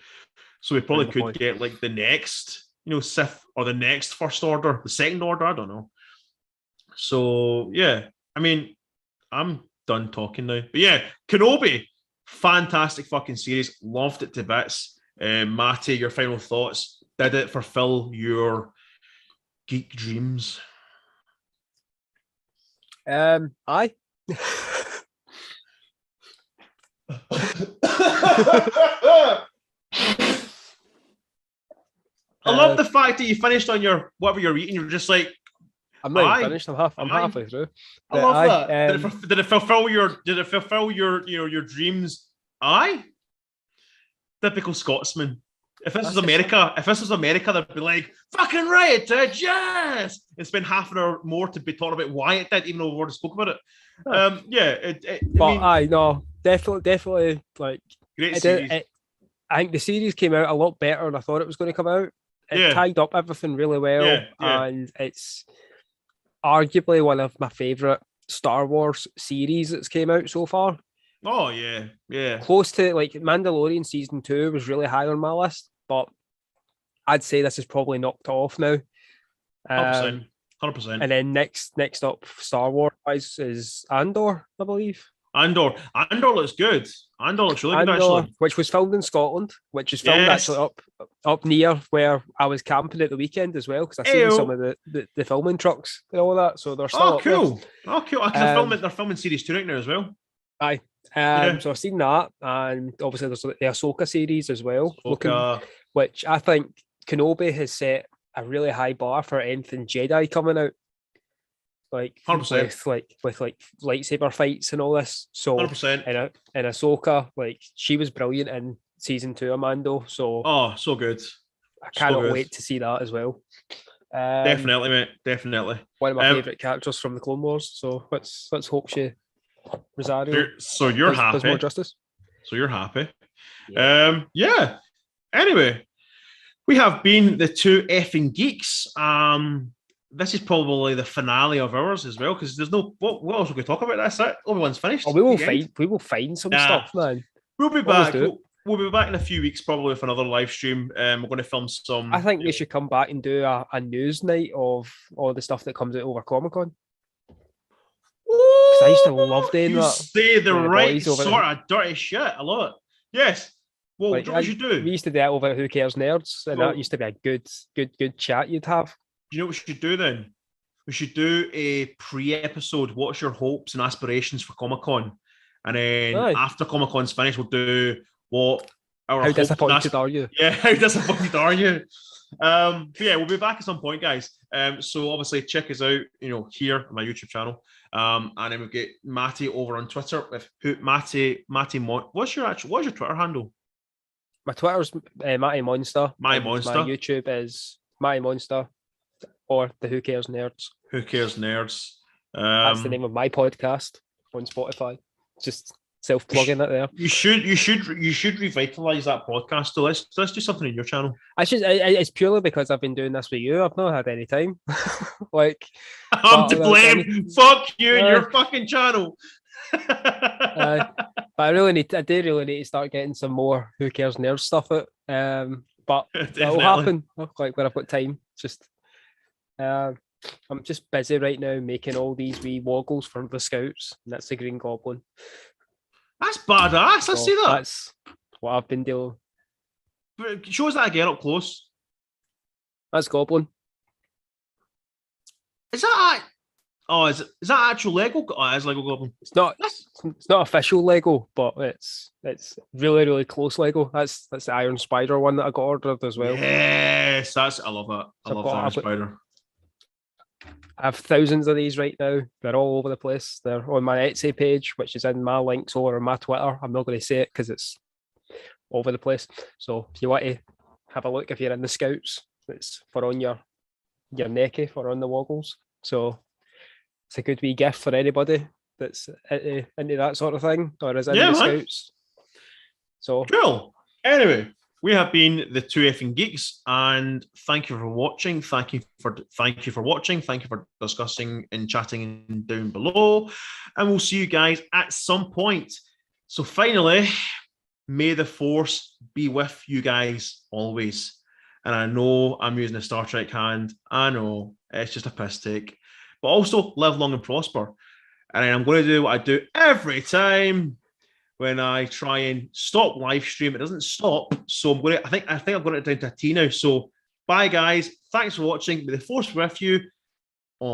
Speaker 1: So we probably could get like the next Sith or the next First Order, the Second Order. I don't know. So yeah, I mean, I'm done talking now. But yeah, Kenobi, fantastic fucking series. Loved it to bits. Matty, your final thoughts? Did it fulfill your geek dreams?
Speaker 2: Aye.
Speaker 1: I love the fact that you finished on your whatever you're eating. You're just like,
Speaker 2: I'm not even finished. I'm halfway through.
Speaker 1: I love that. Did it fulfill your dreams? Aye. Typical Scotsman. If this was America, they'd be like, "Fucking right, it did, yes!" And spend half an hour more to be talking about why it did, even though we've already spoke about it.
Speaker 2: Definitely, like,
Speaker 1: great series.
Speaker 2: I think the series came out a lot better than I thought it was going to come out. It tied up everything really well, and it's arguably one of my favourite Star Wars series that's came out so far.
Speaker 1: Oh, yeah.
Speaker 2: Close to, like, Mandalorian Season 2 was really high on my list, but I'd say this is probably knocked off now.
Speaker 1: 100%.
Speaker 2: And then next up, Star Wars is Andor, I believe.
Speaker 1: Andor looks good. Andor looks really good, actually.
Speaker 2: Which was filmed in Scotland, which is filmed actually up near where I was camping at the weekend as well, because I seen some of the filming trucks and all that. So they're still
Speaker 1: cool. They're filming series 2 right now as well.
Speaker 2: Aye. So I've seen that, and obviously there's the Ahsoka series as well, which I think Kenobi has set a really high bar for anything Jedi coming out. Like
Speaker 1: 100%.
Speaker 2: with lightsaber fights and all this. So
Speaker 1: 100%.
Speaker 2: In Ahsoka, like, she was brilliant in Season 2 of Mando. So
Speaker 1: so good.
Speaker 2: I cannot wait to see that as well.
Speaker 1: Definitely, mate. Definitely.
Speaker 2: One of my favourite characters from the Clone Wars. So let's hope she Rosario.
Speaker 1: So you're happy.
Speaker 2: Does more justice.
Speaker 1: So you're happy.
Speaker 2: Yeah.
Speaker 1: Anyway, we have been the two effing geeks. This is probably the finale of ours as well, because there's no what else we could talk about. That's it. Obi-Wan's finished.
Speaker 2: We will find some stuff, man.
Speaker 1: We'll be back. We'll be back in a few weeks, probably with another live stream. We're going to film some.
Speaker 2: I think we should come back and do a news night of all the stuff that comes out over Comic-Con. Because I used to love doing that.
Speaker 1: You say the right sort of dirty shit. I love it. Yes. Well,
Speaker 2: Like,
Speaker 1: what you should do?
Speaker 2: We used to do that over at Who Cares Nerds, and that used to be a good chat you'd have.
Speaker 1: Do you know what we should do then? We should do a pre-episode. What's your hopes and aspirations for Comic-Con? And then after Comic-Con's finished, we'll do what our
Speaker 2: How disappointed are you?
Speaker 1: Yeah, how disappointed are you? But yeah, we'll be back at some point, guys. So obviously check us out, here on my YouTube channel. And then we'll get Matty over on Twitter with Matty what's your Twitter handle?
Speaker 2: My Twitter's Matty Monster.
Speaker 1: Matty Monster.
Speaker 2: My YouTube is Matty Monster or the Who Cares Nerds.
Speaker 1: Who Cares Nerds?
Speaker 2: That's the name of my podcast on Spotify. Just self-plugging it there.
Speaker 1: You should revitalize that podcast. So let's do something in your channel.
Speaker 2: It's purely because I've been doing this with you. I've not had any time. Like,
Speaker 1: I'm to blame. Fuck you and your fucking channel.
Speaker 2: But I do really need to start getting some more Who Cares Nerd stuff out. But it'll happen. Like when I've got time. Just I'm just busy right now making all these wee woggles for the Scouts. And that's the Green Goblin.
Speaker 1: That's badass. I see that.
Speaker 2: That's what I've been doing.
Speaker 1: Show us that again up close.
Speaker 2: That's Goblin.
Speaker 1: Is that actual Lego? Oh, it is Lego Goblin.
Speaker 2: It's not official Lego, but it's really, really close Lego. That's the Iron Spider one that I got ordered as well.
Speaker 1: Yes, I love that. I love the Iron Spider.
Speaker 2: I have thousands of these right now. They're all over the place. They're on my Etsy page, which is in my links over on my Twitter. I'm not going to say it because it's over the place. So if you want to have a look, if you're in the Scouts, it's for on your necky, for on the woggles. So it's a good wee gift for anybody that's into that sort of thing or is in the Scouts. So
Speaker 1: cool. Anyway, we have been the two Effing Geeks, and thank you for watching. Thank you for watching. Thank you for discussing and chatting down below. And we'll see you guys at some point. So finally, may the Force be with you guys always. And I know I'm using a Star Trek hand. I know it's just a piss take. But also live long and prosper. And I'm going to do what I do every time when I try and stop live stream. It doesn't stop. So I think I've got it down to a T now. So bye guys. Thanks for watching. May the Force be with you.